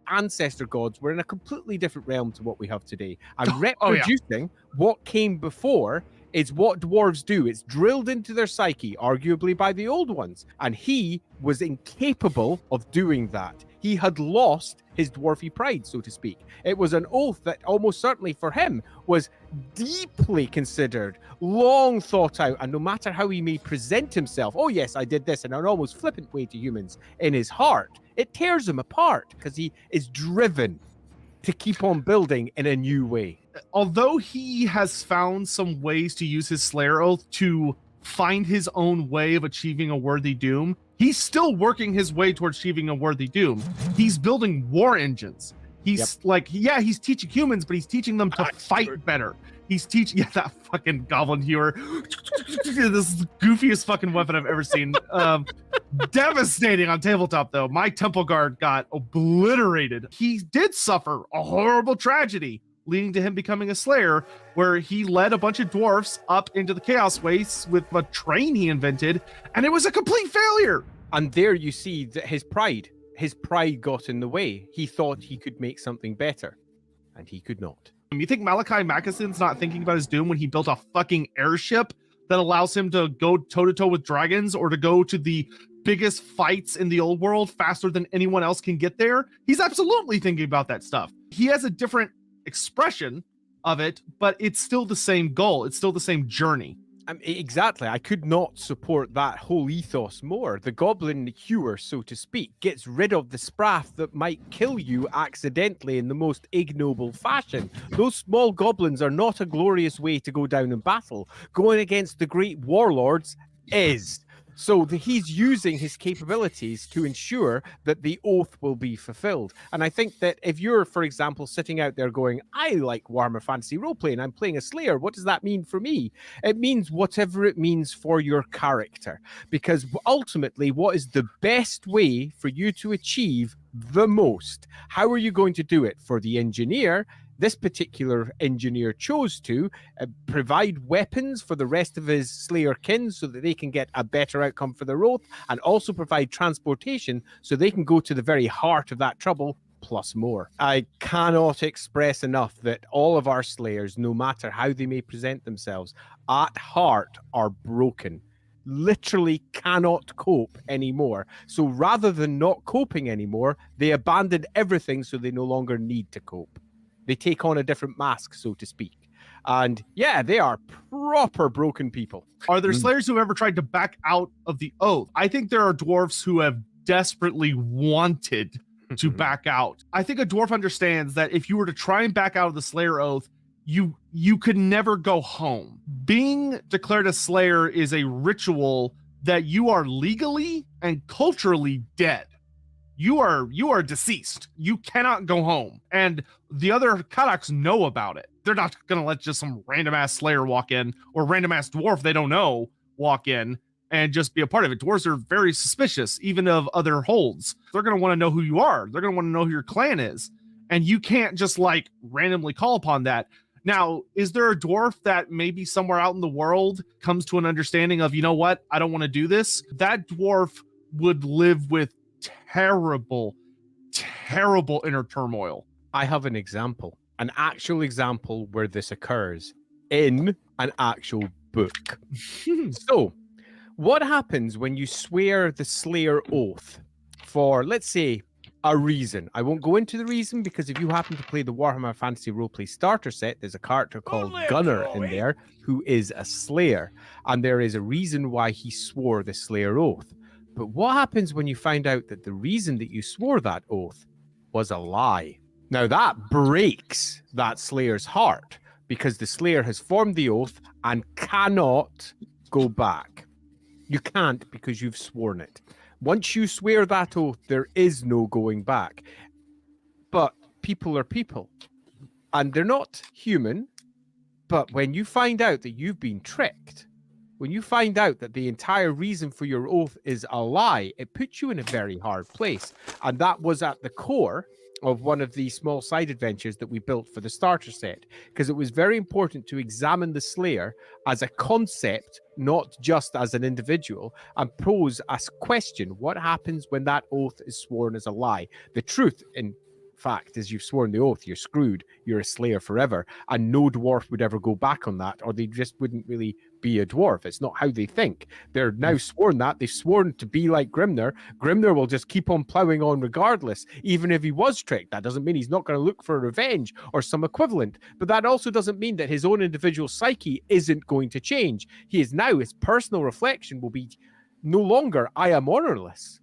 Ancestor Gods were in a completely different realm to what we have today. And reproducing what came before is what dwarves do. It's drilled into their psyche, arguably by the old ones. And he was incapable of doing that. He had lost his dwarfy pride, so to speak. It was an oath that almost certainly for him was deeply considered, long thought out, and no matter how he may present himself, oh yes, I did this in an almost flippant way to humans, in his heart, it tears him apart because he is driven to keep on building in a new way. Although he has found some ways to use his Slayer Oath to find his own way of achieving a worthy doom, he's still working his way towards achieving a worthy doom. He's building war engines. He's he's teaching humans, but he's teaching them to fight better. He's teaching, that fucking goblin hewer. This is the goofiest fucking weapon I've ever seen. Devastating on tabletop, though. My temple guard got obliterated. He did suffer a horrible tragedy, leading to him becoming a slayer, where he led a bunch of dwarfs up into the chaos wastes with a train he invented, and it was a complete failure. And there you see that his pride got in the way. He thought he could make something better, and he could not. You think Malachi Mackeson's not thinking about his doom when he built a fucking airship that allows him to go toe-to-toe with dragons or to go to the biggest fights in the old world faster than anyone else can get there? He's absolutely thinking about that stuff. He has a different expression of it, but it's still the same goal. It's still the same journey. Exactly. I could not support that whole ethos more. The goblin hewer, so to speak, gets rid of the spraff that might kill you accidentally in the most ignoble fashion. Those small goblins are not a glorious way to go down in battle. Going against the great warlords is. So he's using his capabilities to ensure that the oath will be fulfilled. And I think that if you're, for example, sitting out there going, I like Warhammer Fantasy Roleplay and I'm playing a Slayer, what does that mean for me? It means whatever it means for your character. Because ultimately, what is the best way for you to achieve the most? How are you going to do it? For the engineer, this particular engineer chose to provide weapons for the rest of his Slayer kin so that they can get a better outcome for their oath, and also provide transportation so they can go to the very heart of that trouble, plus more. I cannot express enough that all of our Slayers, no matter how they may present themselves, at heart are broken. Literally cannot cope anymore. So rather than not coping anymore, they abandon everything so they no longer need to cope. They take on a different mask, so to speak. And yeah, they are proper broken people. Are there Slayers who have ever tried to back out of the oath? I think there are dwarves who have desperately wanted to back out. I think a dwarf understands that if you were to try and back out of the Slayer oath, you could never go home. Being declared a Slayer is a ritual that you are legally and culturally dead. You are deceased. You cannot go home. And the other Kadaks know about it. They're not going to let just some random ass Slayer walk in, or random ass dwarf they don't know walk in and just be a part of it. Dwarves are very suspicious, even of other holds. They're going to want to know who you are. They're going to want to know who your clan is. And you can't just like randomly call upon that. Now, is there a dwarf that maybe somewhere out in the world comes to an understanding of, you know what, I don't want to do this? That dwarf would live with terrible inner turmoil. I have an actual example where this occurs in an actual book. So, what happens when you swear the Slayer Oath for, let's say, a reason? I won't go into the reason, because if you happen to play the Warhammer Fantasy Roleplay starter set, there's a character called Gunnar in there who is a Slayer, and there is a reason why he swore the Slayer Oath. But what happens when you find out that the reason that you swore that oath was a lie? Now that breaks that Slayer's heart, because the Slayer has formed the oath and cannot go back. You can't, because you've sworn it. Once you swear that oath, there is no going back. But people are people, and they're not human. But when you find out that you've been tricked, when you find out that the entire reason for your oath is a lie, it puts you in a very hard place. And that was at the core of one of the small side adventures that we built for the starter set, because it was very important to examine the Slayer as a concept, not just as an individual, and pose a question: what happens when that oath is sworn as a lie? The truth, in fact, is you've sworn the oath, you're screwed, you're a Slayer forever, and no dwarf would ever go back on that, or they just wouldn't really be a dwarf. It's not how they think. They're now sworn that. They've sworn to be like Grimner. Grimner will just keep on plowing on regardless, even if he was tricked. That doesn't mean he's not going to look for revenge or some equivalent, but that also doesn't mean that his own individual psyche isn't going to change. He is now, his personal reflection will be no longer, I am honorless.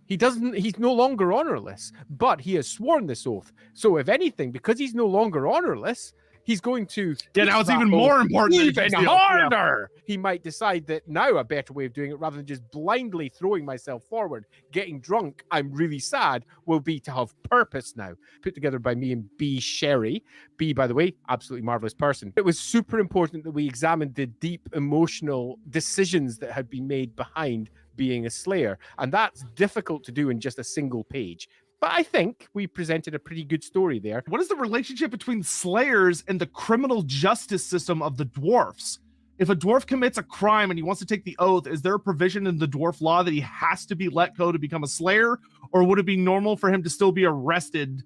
He's no longer honorless, but he has sworn this oath. So if anything, because he's no longer honorless, he's going to... Yeah, now it's even more important. Even harder! Yeah. He might decide that now a better way of doing it, rather than just blindly throwing myself forward, getting drunk, I'm really sad, will be to have purpose now. Put together by me and B. Sherry. B, by the way, absolutely marvelous person. It was super important that we examined the deep emotional decisions that had been made behind being a Slayer, and that's difficult to do in just a single page. But I think we presented a pretty good story there. What is the relationship between Slayers and the criminal justice system of the dwarfs? If a dwarf commits a crime and he wants to take the oath, is there a provision in the dwarf law that he has to be let go to become a Slayer? Or would it be normal for him to still be arrested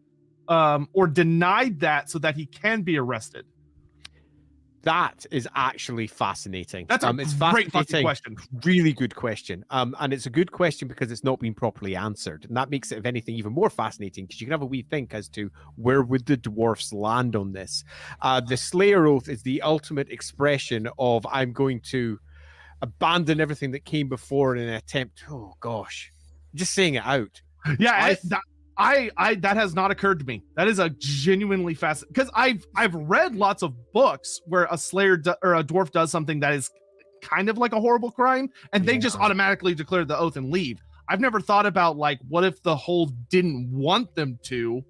or denied that so that he can be arrested? That is actually fascinating. That's a great fucking question. Really good question. And it's a good question because it's not been properly answered. And that makes it, if anything, even more fascinating, because you can have a wee think as to where would the dwarfs land on this. The Slayer Oath is the ultimate expression of, I'm going to abandon everything that came before in an attempt. Oh, gosh. Just saying it out. Yeah, that has not occurred to me. That is a genuinely fascinating, because I've read lots of books where a Slayer or a dwarf does something that is kind of like a horrible crime, and they just automatically declare the oath and leave. I've never thought about, like, what if the hold didn't want them to?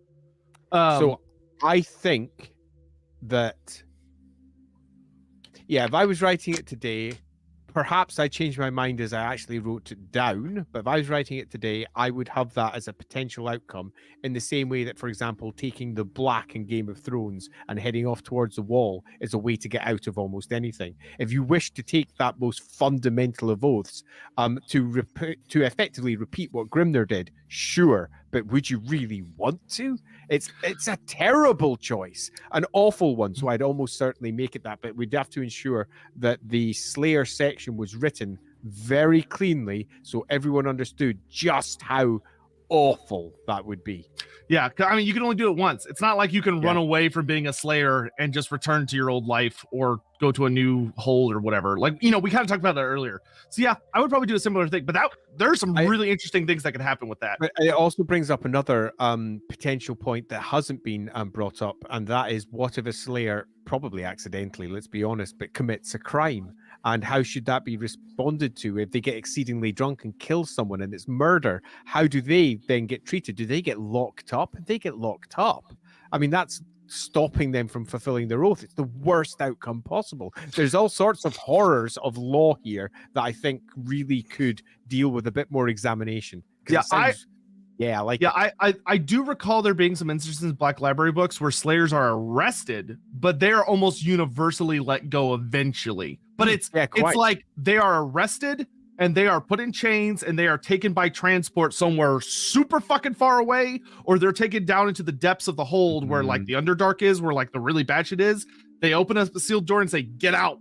So I think that, yeah, if I was writing it today, perhaps I changed my mind as I actually wrote it down, but if I was writing it today, I would have that as a potential outcome, in the same way that, for example, taking the black in Game of Thrones and heading off towards the wall is a way to get out of almost anything. If you wish to take that most fundamental of oaths to effectively repeat what Grimner did, sure, but would you really want to? It's a terrible choice, an awful one. So I'd almost certainly make it that, but we'd have to ensure that the Slayer section was written very cleanly so everyone understood just how awful that would be. Yeah, I mean, you can only do it once. It's not like you can run away from being a Slayer and just return to your old life or go to a new hold or whatever. Like, you know, we kind of talked about that earlier. So yeah, I would probably do a similar thing, but there's some really interesting things that could happen with that. But it also brings up another potential point that hasn't been brought up, and that is, what if a Slayer, probably accidentally, let's be honest, but commits a crime? And how should that be responded to if they get exceedingly drunk and kill someone and it's murder? How do they then get treated? Do they get locked up? If they get locked up, I mean, that's stopping them from fulfilling their oath. It's the worst outcome possible. There's all sorts of horrors of law here that I think really could deal with a bit more examination. Yeah, I do recall there being some instances in Black Library books where Slayers are arrested, but they're almost universally let go eventually. But it's like they are arrested and they are put in chains and they are taken by transport somewhere super fucking far away, or they're taken down into the depths of the hold where like the Underdark is, where like the really bad shit is. They open up the sealed door and say, "Get out.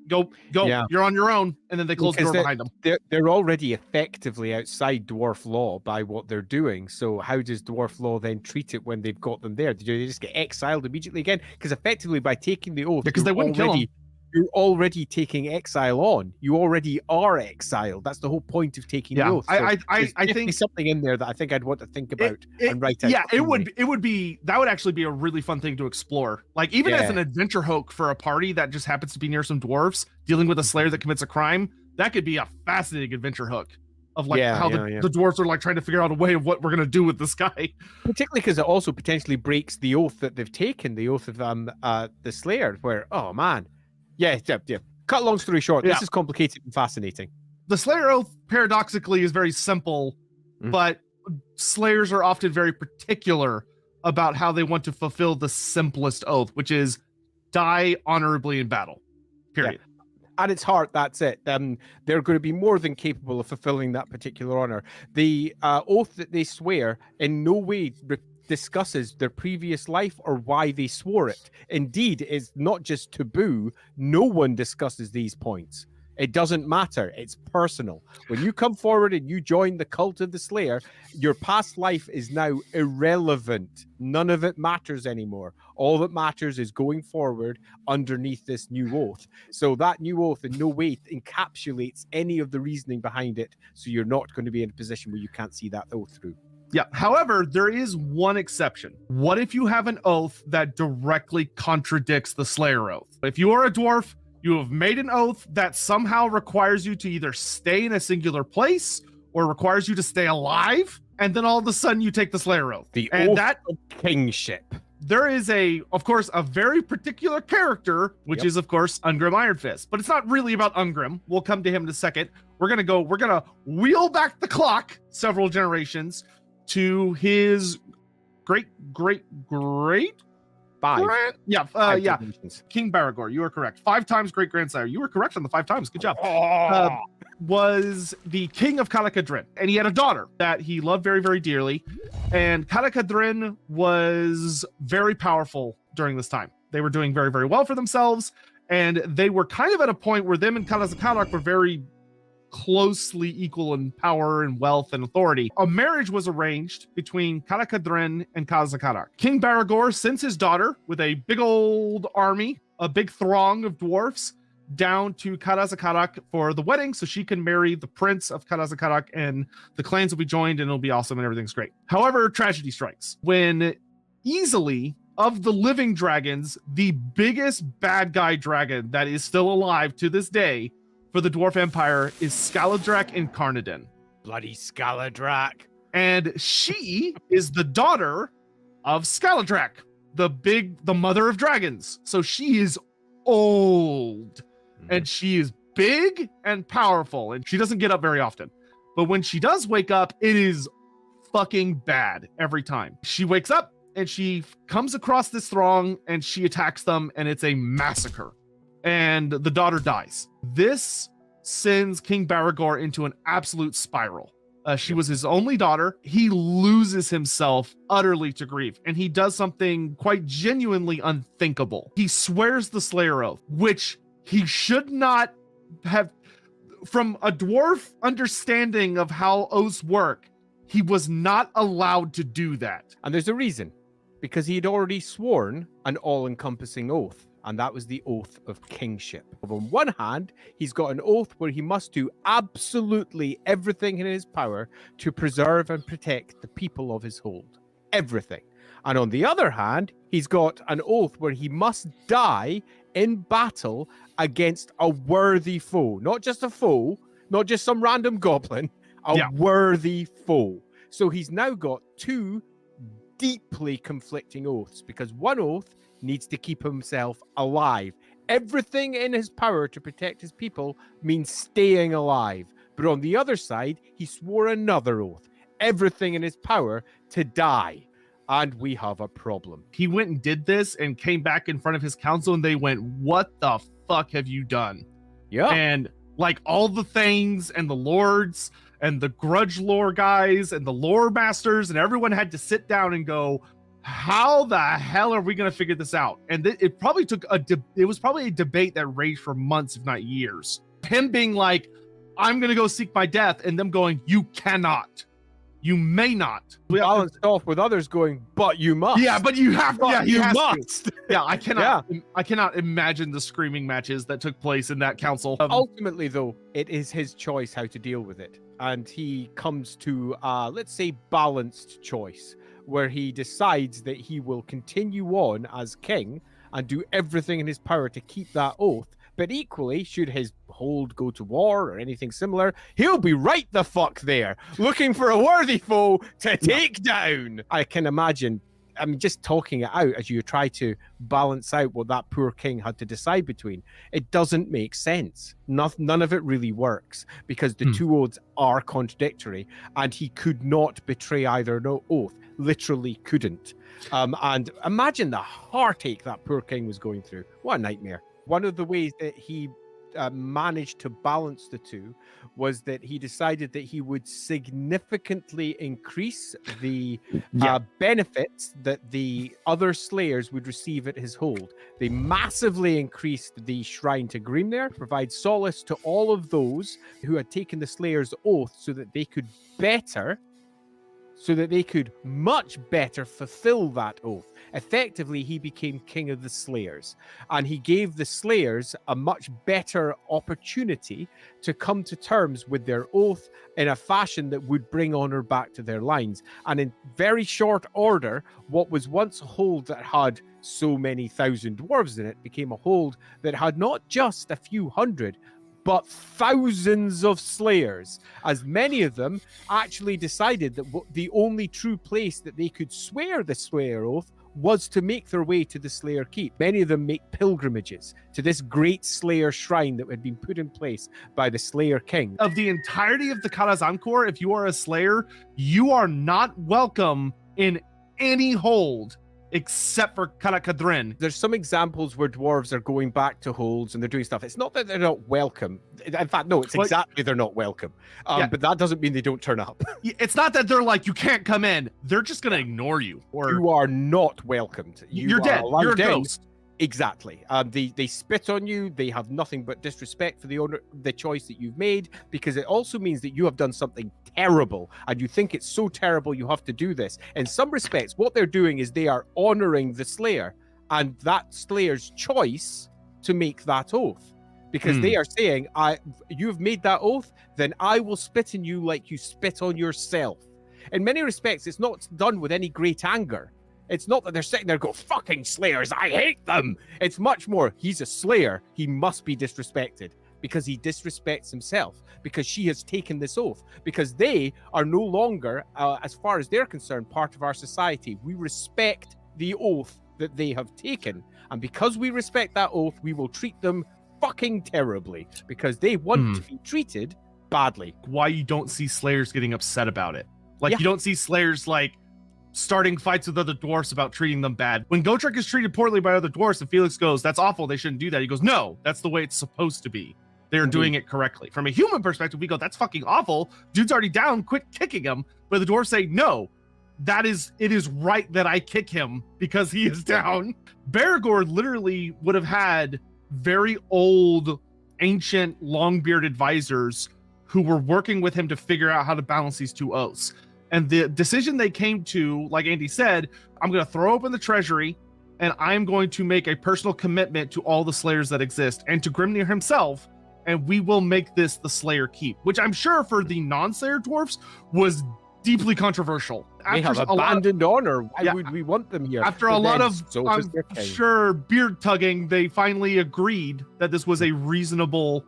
Go, you're on your own," and then they close the door behind them. They're already effectively outside dwarf law by what they're doing. So how does dwarf law then treat it when they've got them there? Do they just get exiled immediately again? Because effectively, by taking the oath, because they wouldn't kill them. You're already taking exile on. You already are exiled. That's the whole point of taking the oath. So I think something in there that I think I'd want to think about and write out. Yeah, it would actually be a really fun thing to explore. Like, even as an adventure hook for a party that just happens to be near some dwarves dealing with a Slayer that commits a crime, that could be a fascinating adventure hook of like how the dwarves are like trying to figure out a way of what we're gonna do with this guy. Particularly because it also potentially breaks the oath that they've taken, the oath of the Slayer, where, oh man. Yeah. Cut long story short, this is complicated and fascinating. The Slayer Oath, paradoxically, is very simple, but Slayers are often very particular about how they want to fulfill the simplest oath, which is die honorably in battle. Period. Yeah. At its heart, that's it. They're going to be more than capable of fulfilling that particular honor. The oath that they swear in no way discusses their previous life or why they swore it. Indeed, it's not just taboo. No one discusses these points. It doesn't matter. It's personal. When you come forward and you join the cult of the Slayer, your past life is now irrelevant. None of it matters anymore. All that matters is going forward underneath this new oath. So that new oath in no way encapsulates any of the reasoning behind it. So you're not going to be in a position where you can't see that oath through. Yeah. However, there is one exception. What if you have an oath that directly contradicts the Slayer oath? If you are a dwarf, you have made an oath that somehow requires you to either stay in a singular place or requires you to stay alive, and then all of a sudden you take the Slayer oath. The oath of kingship. There is of course, a very particular character, which is, of course, Ungrim Ironfist. But it's not really about Ungrim. We'll come to him in a second. We're gonna wheel back the clock several generations to his great Five. Yeah, King Baragor, you are correct. 5 times great grandsire. You were correct on the 5 times. Good job. Was the king of Kalakadrin, and he had a daughter that he loved very, very dearly. And Kalakadrin was very powerful during this time. They were doing very, very well for themselves, and they were kind of at a point where them and Kalazakarak were very closely equal in power and wealth and authority. A marriage was arranged between Kalakadrin and Kalazakarak. King Baragor sends his daughter with a big old army, a big throng of dwarfs, down to Kalazakarak for the wedding so she can marry the prince of Kalazakarak, and the clans will be joined and it'll be awesome and everything's great. However, tragedy strikes when easily of the living dragons, the biggest bad guy dragon that is still alive to this day for the Dwarf Empire is Skaladrak Incarnadin. Bloody Skaladrak. And she is the daughter of Skaladrak, the mother of dragons. So she is old and she is big and powerful, and she doesn't get up very often. But when she does wake up, it is fucking bad every time. She wakes up and she comes across this throng and she attacks them, and it's a massacre. And the daughter dies. This sends King Baragor into an absolute spiral. She was his only daughter. He loses himself utterly to grief, and he does something quite genuinely unthinkable. He swears the Slayer Oath, which he should not have. From a dwarf understanding of how oaths work, he was not allowed to do that. And there's a reason, because he had already sworn an all-encompassing oath. And that was the oath of kingship. On one hand, he's got an oath where he must do absolutely everything in his power to preserve and protect the people of his hold. Everything. And on the other hand, he's got an oath where he must die in battle against a worthy foe. Not just a foe, not just some random goblin, a worthy foe. So he's now got 2 deeply conflicting oaths, because one oath needs to keep himself alive. Everything in his power to protect his people means staying alive. But on the other side, he swore another oath. Everything in his power to die. And we have a problem. He went and did this and came back in front of his council, and they went, "What the fuck have you done?" Yeah. And like all the things and the lords and the grudge lore guys and the lore masters and everyone had to sit down and go, how the hell are we going to figure this out? And it probably took it was probably a debate that raged for months, if not years. Him being like, I'm going to go seek my death, and them going, you cannot. You may not. Balanced off with others going, but you must. Yeah, but you have to. Yeah, you must. Yeah, I cannot imagine the screaming matches that took place in that council. Ultimately, though, it is his choice how to deal with it. And he comes to, let's say, balanced choice, where he decides that he will continue on as king and do everything in his power to keep that oath. But equally, should his hold go to war or anything similar, he'll be right the fuck there, looking for a worthy foe to take down. I can imagine I mean, just talking it out as you try to balance out what that poor king had to decide between, it doesn't make sense. None of it really works because the two oaths are contradictory, and he could not betray either oath. Literally couldn't. And imagine the heartache that poor king was going through. What a nightmare. One of the ways that he managed to balance the two was that he decided that he would significantly increase the benefits that the other slayers would receive at his hold. They massively increased the shrine to Grimnir, provide solace to all of those who had taken the slayer's oath so that they could much better fulfill that oath. Effectively, he became king of the slayers, and he gave the slayers a much better opportunity to come to terms with their oath in a fashion that would bring honor back to their lines. And in very short order, what was once a hold that had so many thousand dwarves in it became a hold that had not just a few hundred, but thousands of slayers, as many of them actually decided that the only true place that they could swear the slayer oath was to make their way to the Slayer Keep. Many of them make pilgrimages to this great Slayer shrine that had been put in place by the Slayer King. Of the entirety of the Karazhan, if you are a Slayer, you are not welcome in any hold except for Karakadrin. There's some examples where dwarves are going back to holds and they're doing stuff. It's not that they're not welcome. In fact, no, it's exactly they're not welcome. But that doesn't mean they don't turn up. It's not that they're like, you can't come in. They're just going to ignore you. Or you are not welcomed. You're dead. You're a ghost. Exactly. They spit on you. They have nothing but disrespect for the choice that you've made, because it also means that you have done something terrible and you think it's so terrible you have to do this. In some respects, what they're doing is they are honoring the Slayer and that Slayer's choice to make that oath, because they are saying, you've made that oath, then I will spit in you like you spit on yourself. In many respects, it's not done with any great anger. It's not that they're sitting there go, fucking Slayers, I hate them. It's much more, he's a Slayer, he must be disrespected, because he disrespects himself, because she has taken this oath, because they are no longer, as far as they're concerned, part of our society. We respect the oath that they have taken. And because we respect that oath, we will treat them fucking terribly, because they want to be treated badly. Why you don't see Slayers getting upset about it. Like, you don't see Slayers, like, starting fights with other dwarfs about treating them bad. When Gotrek is treated poorly by other dwarfs and Felix goes, that's awful, they shouldn't do that. He goes, no, that's the way it's supposed to be. They're doing it correctly. From a human perspective, we go, that's fucking awful. Dude's already down, quit kicking him. But the dwarves say, no, it is right that I kick him because he is down. Baragor literally would have had very old, ancient, long-bearded advisors who were working with him to figure out how to balance these two oaths. And the decision they came to, like Andy said, I'm going to throw open the treasury and I'm going to make a personal commitment to all the Slayers that exist and to Grimnir himself, and we will make this the Slayer Keep, which I'm sure for the non-Slayer dwarfs was deeply controversial. They have abandoned honor. Why would we want them here? After a lot of, I'm sure, beard tugging, they finally agreed that this was a reasonable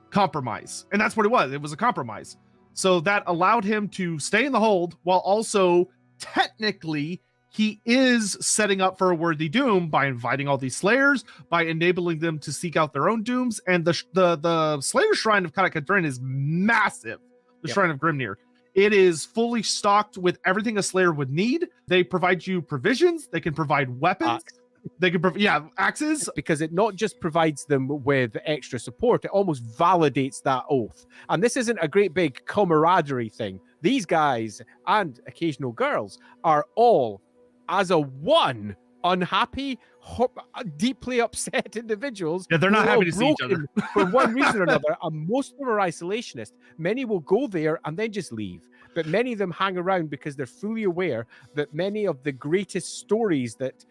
compromise. And that's what it was. It was a compromise. So that allowed him to stay in the hold while also technically he is setting up for a worthy doom by inviting all these Slayers, by enabling them to seek out their own dooms. And the Slayer Shrine of Karakadrin is massive. The Shrine of Grimnir. It is fully stocked with everything a Slayer would need. They provide you provisions. They can provide weapons. They can axes, because it not just provides them with extra support, it almost validates that oath. And this isn't a great big camaraderie thing. These guys and occasional girls are all, as a one, unhappy, deeply upset individuals. Yeah, they're not happy to see each other for one reason or another. And most of them are isolationist. Many will go there and then just leave. But many of them hang around because they're fully aware that many of the greatest stories that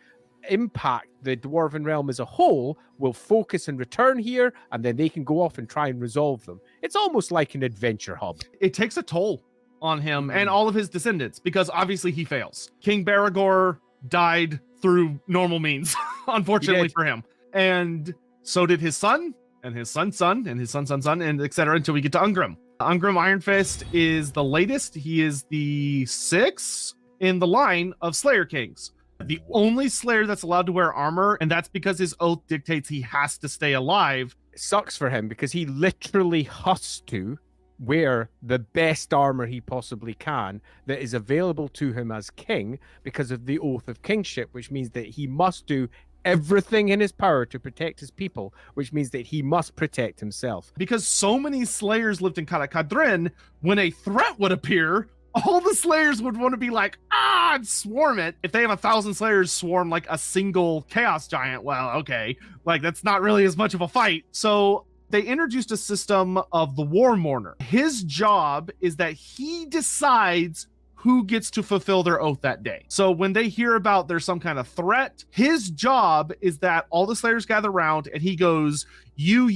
impact the Dwarven realm as a whole will focus and return here, and then they can go off and try and resolve them. It's almost like an adventure hub. It takes a toll on him and all of his descendants, because obviously he fails. King Baragor died through normal means, unfortunately for him. And so did his son, and his son's son, and his son's son, and etc. until we get to Ungrim. Ungrim Iron Fist is the latest. He is the 6th in the line of Slayer Kings. The only Slayer that's allowed to wear armor, and that's because his oath dictates he has to stay alive. It sucks for him because he literally has to wear the best armor he possibly can that is available to him as king because of the oath of kingship, which means that he must do everything in his power to protect his people, which means that he must protect himself. Because so many Slayers lived in Karakadrin, when a threat would appear, all the Slayers would want to be like, and swarm it. If they have 1,000 Slayers swarm like a single Chaos Giant, well, okay, like that's not really as much of a fight. So they introduced a system of the Warmourner. His job is that he decides who gets to fulfill their oath that day. So when they hear about there's some kind of threat, his job is that all the Slayers gather around and he goes, you,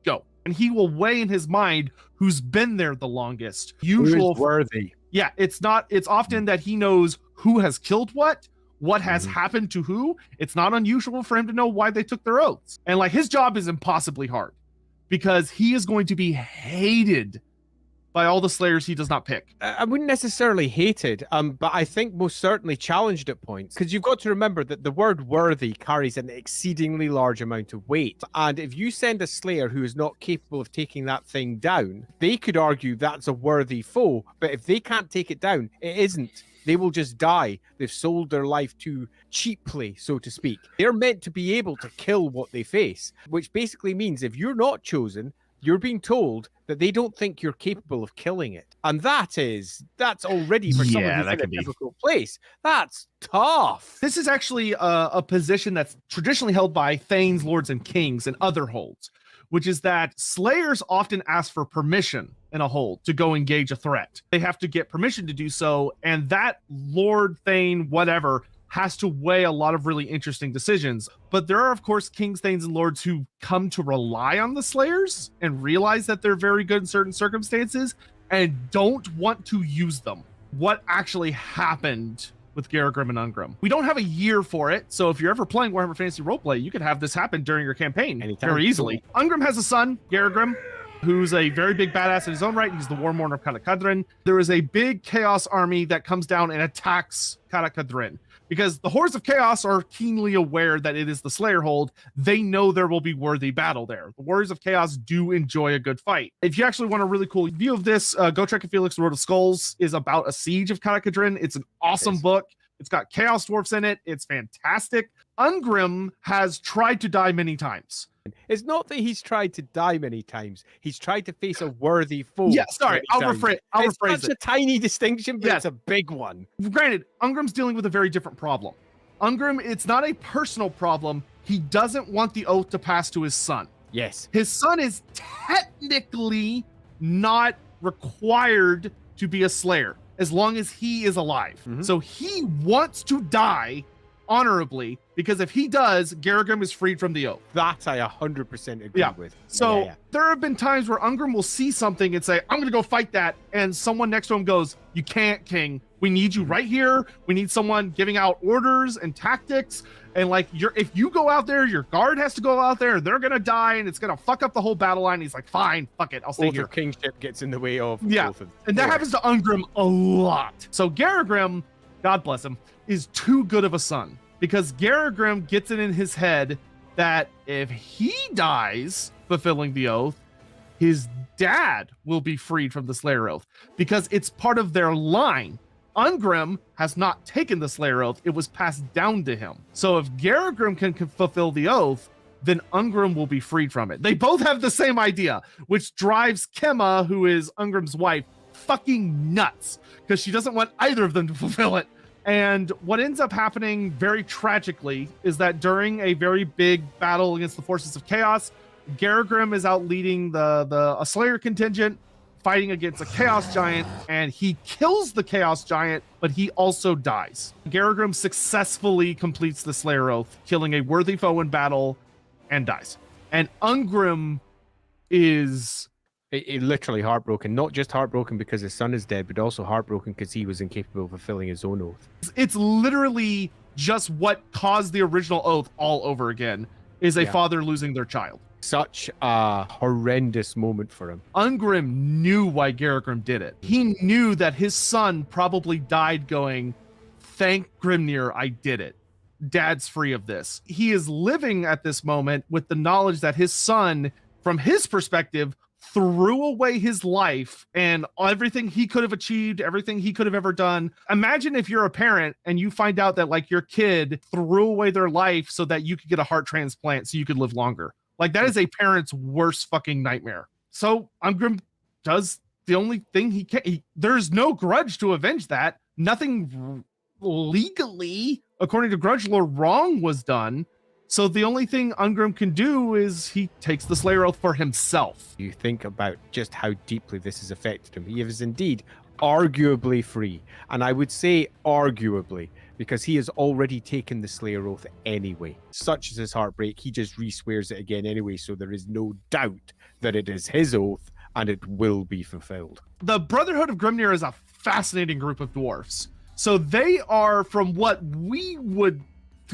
go. And he will weigh in his mind who's been there the longest. Who's worthy. Yeah, it's often that he knows who has killed what has happened to who. It's not unusual for him to know why they took their oaths. And like his job is impossibly hard because he is going to be hated by all the Slayers he does not pick. I wouldn't necessarily hated, but I think most certainly challenged at points, because you've got to remember that the word worthy carries an exceedingly large amount of weight. And if you send a Slayer who is not capable of taking that thing down, they could argue that's a worthy foe, but if they can't take it down, it isn't. They will just die. They've sold their life too cheaply, so to speak. They're meant to be able to kill what they face, which basically means if you're not chosen, you're being told that they don't think you're capable of killing it. And that's already for someone who's in a difficult place. That's tough. This is actually a position that's traditionally held by Thanes, Lords, and Kings and other holds, which is that Slayers often ask for permission in a hold to go engage a threat. They have to get permission to do so, and that Lord, Thane, whatever, has to weigh a lot of really interesting decisions. But there are, of course, Kings, Thanes, and Lords who come to rely on the Slayers and realize that they're very good in certain circumstances and don't want to use them. What actually happened with Garagrim and Ungrim? We don't have a year for it, so if you're ever playing Warhammer Fantasy Roleplay, you could have this happen during your campaign very easily. Ungrim has a son, Garagrim, who's a very big badass in his own right. He's the Warmourner of Karakadrin. There is a big Chaos army that comes down and attacks Karakadrin. Because the Hordes of Chaos are keenly aware that it is the Slayer hold. They know there will be worthy battle there. The Warriors of Chaos do enjoy a good fight. If you actually want a really cool view of this, go check out Felix the Road of Skulls is about a siege of Karakadrin. It's an awesome book. It's got Chaos Dwarfs in it. It's fantastic. Ungrim has tried to die many times. It's not that he's tried to die many times. He's tried to face a worthy foe. Yeah, sorry. I'll rephrase it. It's such a tiny distinction, but it's a big one. Granted, Ungrim's dealing with a very different problem. Ungrim, it's not a personal problem. He doesn't want the oath to pass to his son. Yes. His son is technically not required to be a Slayer as long as he is alive. So he wants to die honorably, because if he does, Garagrim is freed from the oath. That I 100% agree with. So there have been times where Ungrim will see something and say, I'm going to go fight that. And someone next to him goes, you can't, King. We need you right here. We need someone giving out orders and tactics. And like, if you go out there, your guard has to go out there. They're going to die and it's going to fuck up the whole battle line. He's like, fine, fuck it. I'll stay here. Kingship gets in the way of. And that happens to Ungrim a lot. So Garagrim, God bless him, is too good of a son, because Garagrim gets it in his head that if he dies fulfilling the oath, his dad will be freed from the Slayer oath because it's part of their line. Ungrim has not taken the Slayer oath. It was passed down to him. So if Garagrim can fulfill the oath, then Ungrim will be freed from it. They both have the same idea, which drives Kemma, who is Ungrim's wife, fucking nuts because she doesn't want either of them to fulfill it. And what ends up happening very tragically is that during a very big battle against the forces of chaos, Garagrim is out leading a Slayer contingent, fighting against a Chaos Giant, and he kills the Chaos Giant, but he also dies. Garagrim successfully completes the Slayer Oath, killing a worthy foe in battle, and dies. And Ungrim is... literally heartbroken. Not just heartbroken because his son is dead, but also heartbroken because he was incapable of fulfilling his own oath. It's literally just what caused the original oath all over again, is a father losing their child. Such a horrendous moment for him. Ungrim knew why Garagrim did it. He knew that his son probably died going, thank Grimnir I did it. Dad's free of this. He is living at this moment with the knowledge that his son, from his perspective, threw away his life and everything he could have achieved, everything he could have ever done. Imagine if you're a parent and you find out that like your kid threw away their life so that you could get a heart transplant so you could live longer. Like that is a parent's worst fucking nightmare. So Ungrim does the only thing he can. There's no grudge to avenge that. Nothing legally, according to grudge lore, wrong was done. So the only thing Ungrim can do is he takes the Slayer Oath for himself. You think about just how deeply this has affected him. He is indeed arguably free. And I would say arguably, because he has already taken the Slayer Oath anyway. Such is his heartbreak, he just re-swears it again anyway, so there is no doubt that it is his oath and it will be fulfilled. The Brotherhood of Grimnir is a fascinating group of dwarfs. So they are, from what we would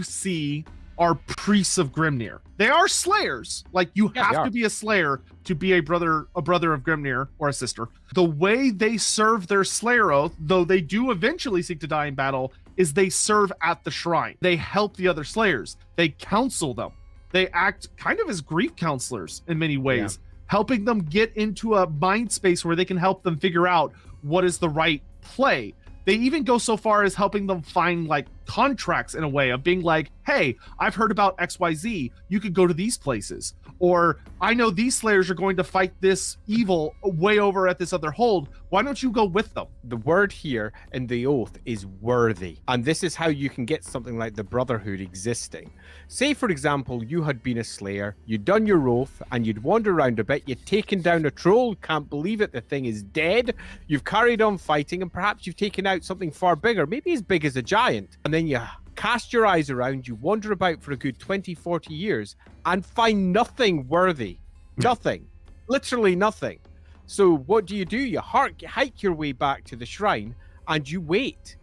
see, are priests of Grimnir. They are slayers. Like you have to be a slayer to be a brother of Grimnir or a sister. The way they serve their Slayer Oath, though they do eventually seek to die in battle, is they serve at the shrine. They help the other slayers. They counsel them. They act kind of as grief counselors in many ways, helping them get into a mind space where they can help them figure out what is the right play. They even go so far as helping them find like contracts in a way of being like, hey, I've heard about XYZ. You could go to these places. Or I know these slayers are going to fight this evil way over at this other hold. Why don't you go with them? The word here in the oath is worthy. And this is how you can get something like the Brotherhood existing. Say, for example, you had been a slayer, you'd done your oath, and you'd wander around a bit, you'd taken down a troll, can't believe it, the thing is dead, you've carried on fighting, and perhaps you've taken out something far bigger, maybe as big as a giant. And then you cast your eyes around, you wander about for a good 20, 40 years, and find nothing worthy. Nothing. Literally nothing. So what do? You hike your way back to the shrine, and you wait.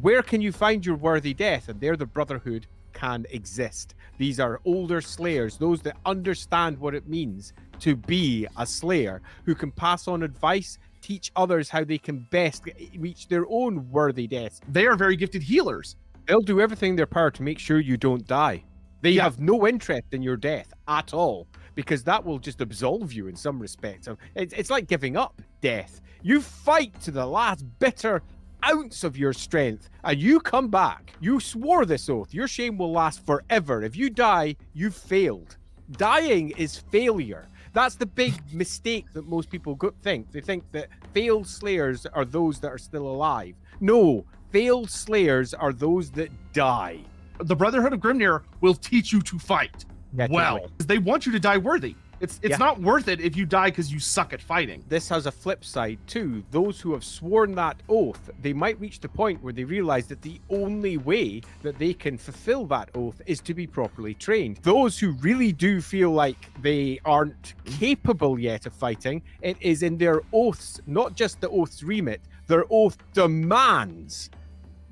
Where can you find your worthy death? And there the Brotherhood can exist. These are older slayers, those that understand what it means to be a slayer, who can pass on advice, teach others how they can best reach their own worthy deaths. They are very gifted healers. They'll do everything in their power to make sure you don't die. They have no interest in your death at all, because that will just absolve you in some respects. It's like giving up death. You fight to the last bitter ounce of your strength, and you come back. You swore this oath. Your shame will last forever. If you die, you've failed. Dying is failure. That's the big mistake that most people think. They think that failed slayers are those that are still alive. No, failed slayers are those that die. The Brotherhood of Grimnir will teach you to fight well. Totally. They want you to die worthy. It's not worth it if you die because you suck at fighting. This has a flip side too. Those who have sworn that oath, they might reach the point where they realize that the only way that they can fulfill that oath is to be properly trained. Those who really do feel like they aren't capable yet of fighting, it is in their oaths, not just the oath's remit, their oath demands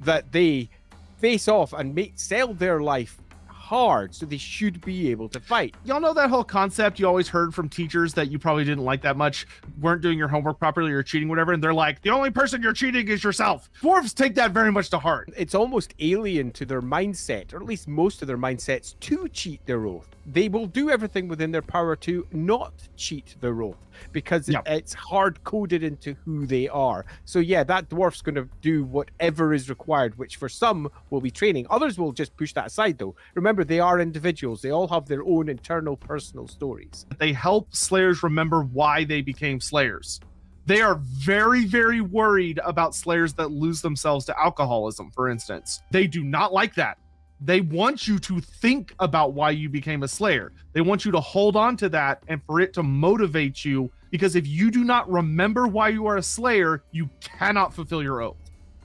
that they face off and sell their life hard, so they should be able to fight. Y'all know that whole concept you always heard from teachers that you probably didn't like that much, weren't doing your homework properly or cheating, whatever, and they're like, the only person you're cheating is yourself. Dwarves take that very much to heart. It's almost alien to their mindset, or at least most of their mindsets, to cheat their oath. They will do everything within their power to not cheat their oath, because it's hard-coded into who they are. So yeah, that dwarf's going to do whatever is required, which for some will be training. Others will just push that aside though. Remember, they are individuals. They all have their own internal personal stories. They help slayers remember why they became slayers. They are very, very worried about slayers that lose themselves to alcoholism, for instance. They do not like that. They want you to think about why you became a slayer. They want you to hold on to that and for it to motivate you, because if you do not remember why you are a slayer, you cannot fulfill your oath.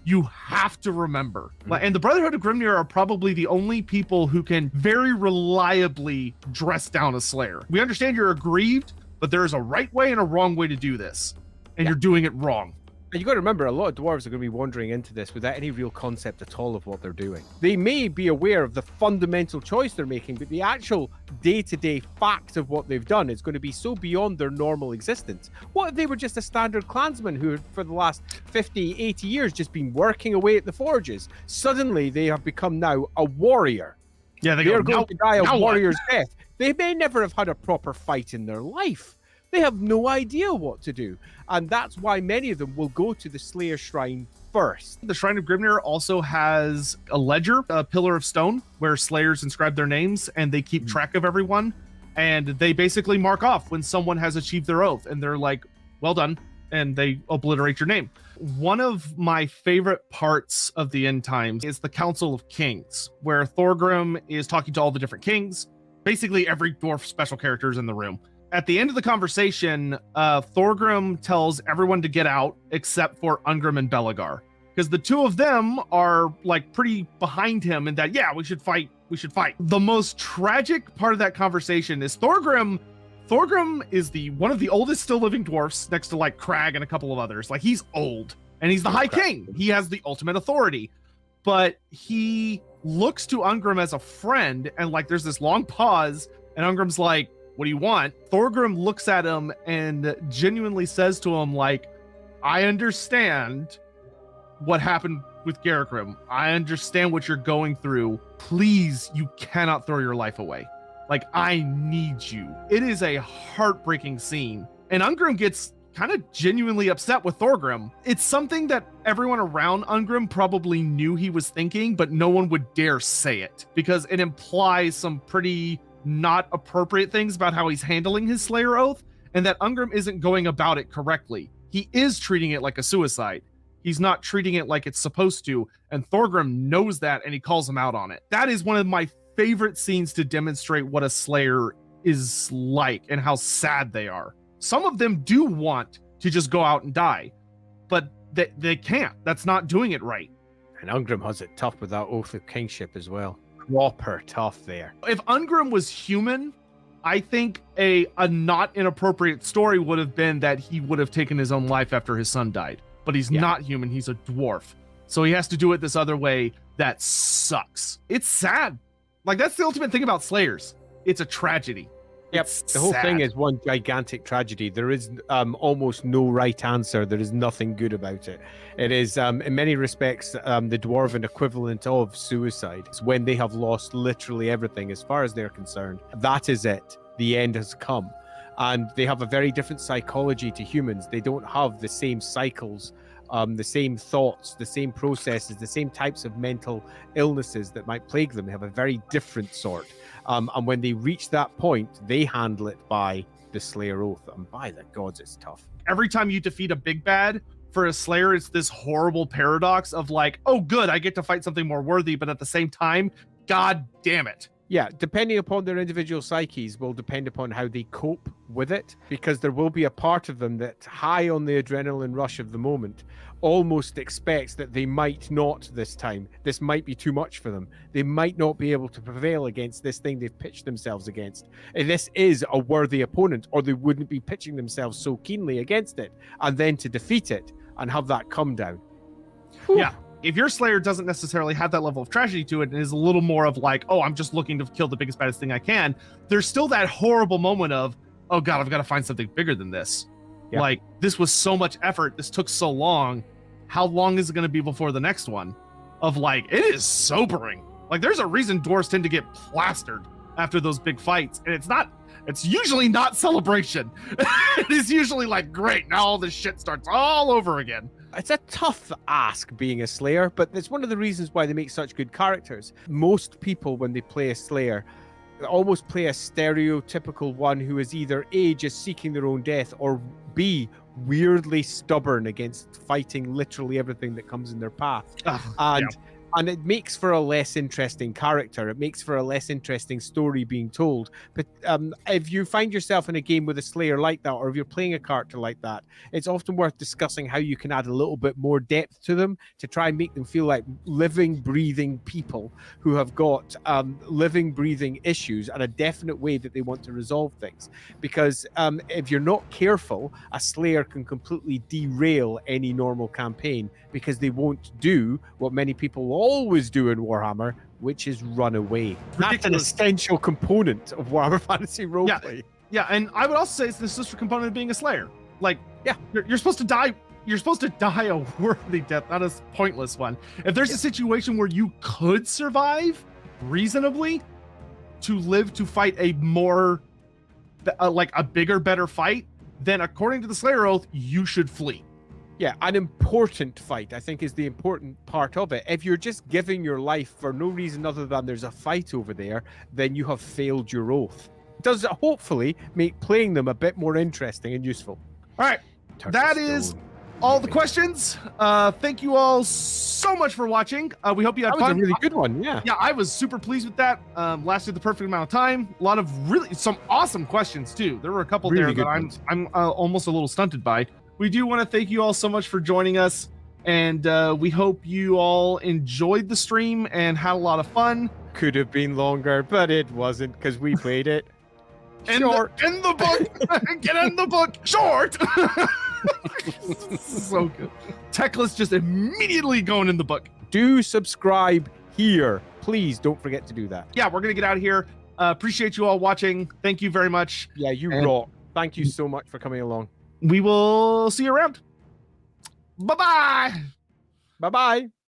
You have to remember. And the Brotherhood of Grimnir are probably the only people who can very reliably dress down a slayer. We understand you're aggrieved, but there is a right way and a wrong way to do this, and you're doing it wrong. And you got to remember, a lot of dwarves are going to be wandering into this without any real concept at all of what they're doing. They may be aware of the fundamental choice they're making, but the actual day-to-day fact of what they've done is going to be so beyond their normal existence. What if they were just a standard clansman who, for the last 50, 80 years, just been working away at the forges? Suddenly, they have become now a warrior. Yeah, They're going to die a warrior's death. They may never have had a proper fight in their life. They have no idea what to do. And that's why many of them will go to the Slayer Shrine first. The Shrine of Grimnir also has a ledger, a pillar of stone, where Slayers inscribe their names and they keep track of everyone. And they basically mark off when someone has achieved their oath. And they're like, well done. And they obliterate your name. One of my favorite parts of the end times is the Council of Kings, where Thorgrim is talking to all the different kings. Basically, every dwarf special character is in the room. At the end of the conversation, Thorgrim tells everyone to get out except for Ungrim and Belagar, because the two of them are like pretty behind him in that, yeah, we should fight. The most tragic part of that conversation is Thorgrim is one of the oldest still living dwarfs, next to like Crag and a couple of others. Like, he's old and he's the High King. He has the ultimate authority, but he looks to Ungrim as a friend, and like there's this long pause and Ungrim's like, what do you want? Thorgrim looks at him and genuinely says to him, like, I understand what happened with Garrigrim. I understand what you're going through. Please, you cannot throw your life away. Like, I need you. It is a heartbreaking scene. And Ungrim gets kind of genuinely upset with Thorgrim. It's something that everyone around Ungrim probably knew he was thinking, but no one would dare say it because it implies some pretty not appropriate things about how he's handling his Slayer Oath, and that Ungrim isn't going about it correctly. He is treating it like a suicide. He's not treating it like it's supposed to, and Thorgrim knows that, and he calls him out on it. That is one of my favorite scenes to demonstrate what a Slayer is like and how sad they are. Some of them do want to just go out and die, but they can't. That's not doing it right. And Ungrim has it tough with that Oath of Kingship as well. Proper tough there. If Ungrim was human, I think a not inappropriate story would have been that he would have taken his own life after his son died. But he's not human. He's a dwarf. So he has to do it this other way. That sucks. It's sad. Like, that's the ultimate thing about Slayers. It's a tragedy. Yep, the whole thing is one gigantic tragedy. There is almost no right answer. There is nothing good about it. It is, in many respects, the dwarven equivalent of suicide. It's when they have lost literally everything as far as they're concerned. That is it. The end has come. And they have a very different psychology to humans. They don't have the same cycles, the same thoughts, the same processes, the same types of mental illnesses that might plague them. They have a very different sort. And when they reach that point, they handle it by the Slayer Oath. And by the gods, it's tough. Every time you defeat a big bad, for a Slayer, it's this horrible paradox of like, oh, good, I get to fight something more worthy. But at the same time, God damn it. Yeah, depending upon their individual psyches will depend upon how they cope with it, because there will be a part of them that, high on the adrenaline rush of the moment, almost expects that they might not this time. This might be too much for them. They might not be able to prevail against this thing they've pitched themselves against. And this is a worthy opponent, or they wouldn't be pitching themselves so keenly against it, and then to defeat it and have that come down. Whew. Yeah. If your Slayer doesn't necessarily have that level of tragedy to it and is a little more of like, oh, I'm just looking to kill the biggest, baddest thing I can, there's still that horrible moment of, oh God, I've got to find something bigger than this. Yeah. Like, this was so much effort. This took so long. How long is it going to be before the next one? Of like, it is sobering. Like, there's a reason dwarves tend to get plastered after those big fights. And it's usually not celebration. It is usually like, great, now all this shit starts all over again. It's a tough ask being a Slayer, but it's one of the reasons why they make such good characters. Most people, when they play a Slayer, almost play a stereotypical one who is either A, just seeking their own death, or B, weirdly stubborn against fighting literally everything that comes in their path. And it makes for a less interesting character. It makes for a less interesting story being told. But if you find yourself in a game with a Slayer like that, or if you're playing a character like that, it's often worth discussing how you can add a little bit more depth to them to try and make them feel like living, breathing people who have got living, breathing issues and a definite way that they want to resolve things. Because if you're not careful, a Slayer can completely derail any normal campaign because they won't do what many people will always do in Warhammer, which is run away. That's an essential component of Warhammer Fantasy Roleplay. Yeah, and I would also say it's the sister component of being a Slayer. Like, yeah, you're supposed to die. You're supposed to die a worthy death, not a pointless one. If there's a situation where you could survive reasonably to live to fight a more, like a bigger, better fight, then according to the Slayer Oath, you should flee. Yeah, an important fight, I think, is the important part of it. If you're just giving your life for no reason other than there's a fight over there, then you have failed your oath. It does hopefully make playing them a bit more interesting and useful. All right, that is all the questions. Thank you all so much for watching. We hope you had fun. That was a really good one, yeah. Yeah, I was super pleased with that. Lasted the perfect amount of time. A lot of some awesome questions too. There were a couple Really there that I'm almost a little stunted by. We do want to thank you all so much for joining us, and we hope you all enjoyed the stream and had a lot of fun. Could have been longer, but it wasn't because we played it short. In the book, get in the book, short. So good. Techless just immediately going in the book. Do subscribe here, please. Don't forget to do that. Yeah, we're gonna get out of here. Appreciate you all watching. Thank you very much. Yeah, you rock. Thank you so much for coming along. We will see you around. Bye-bye. Bye-bye.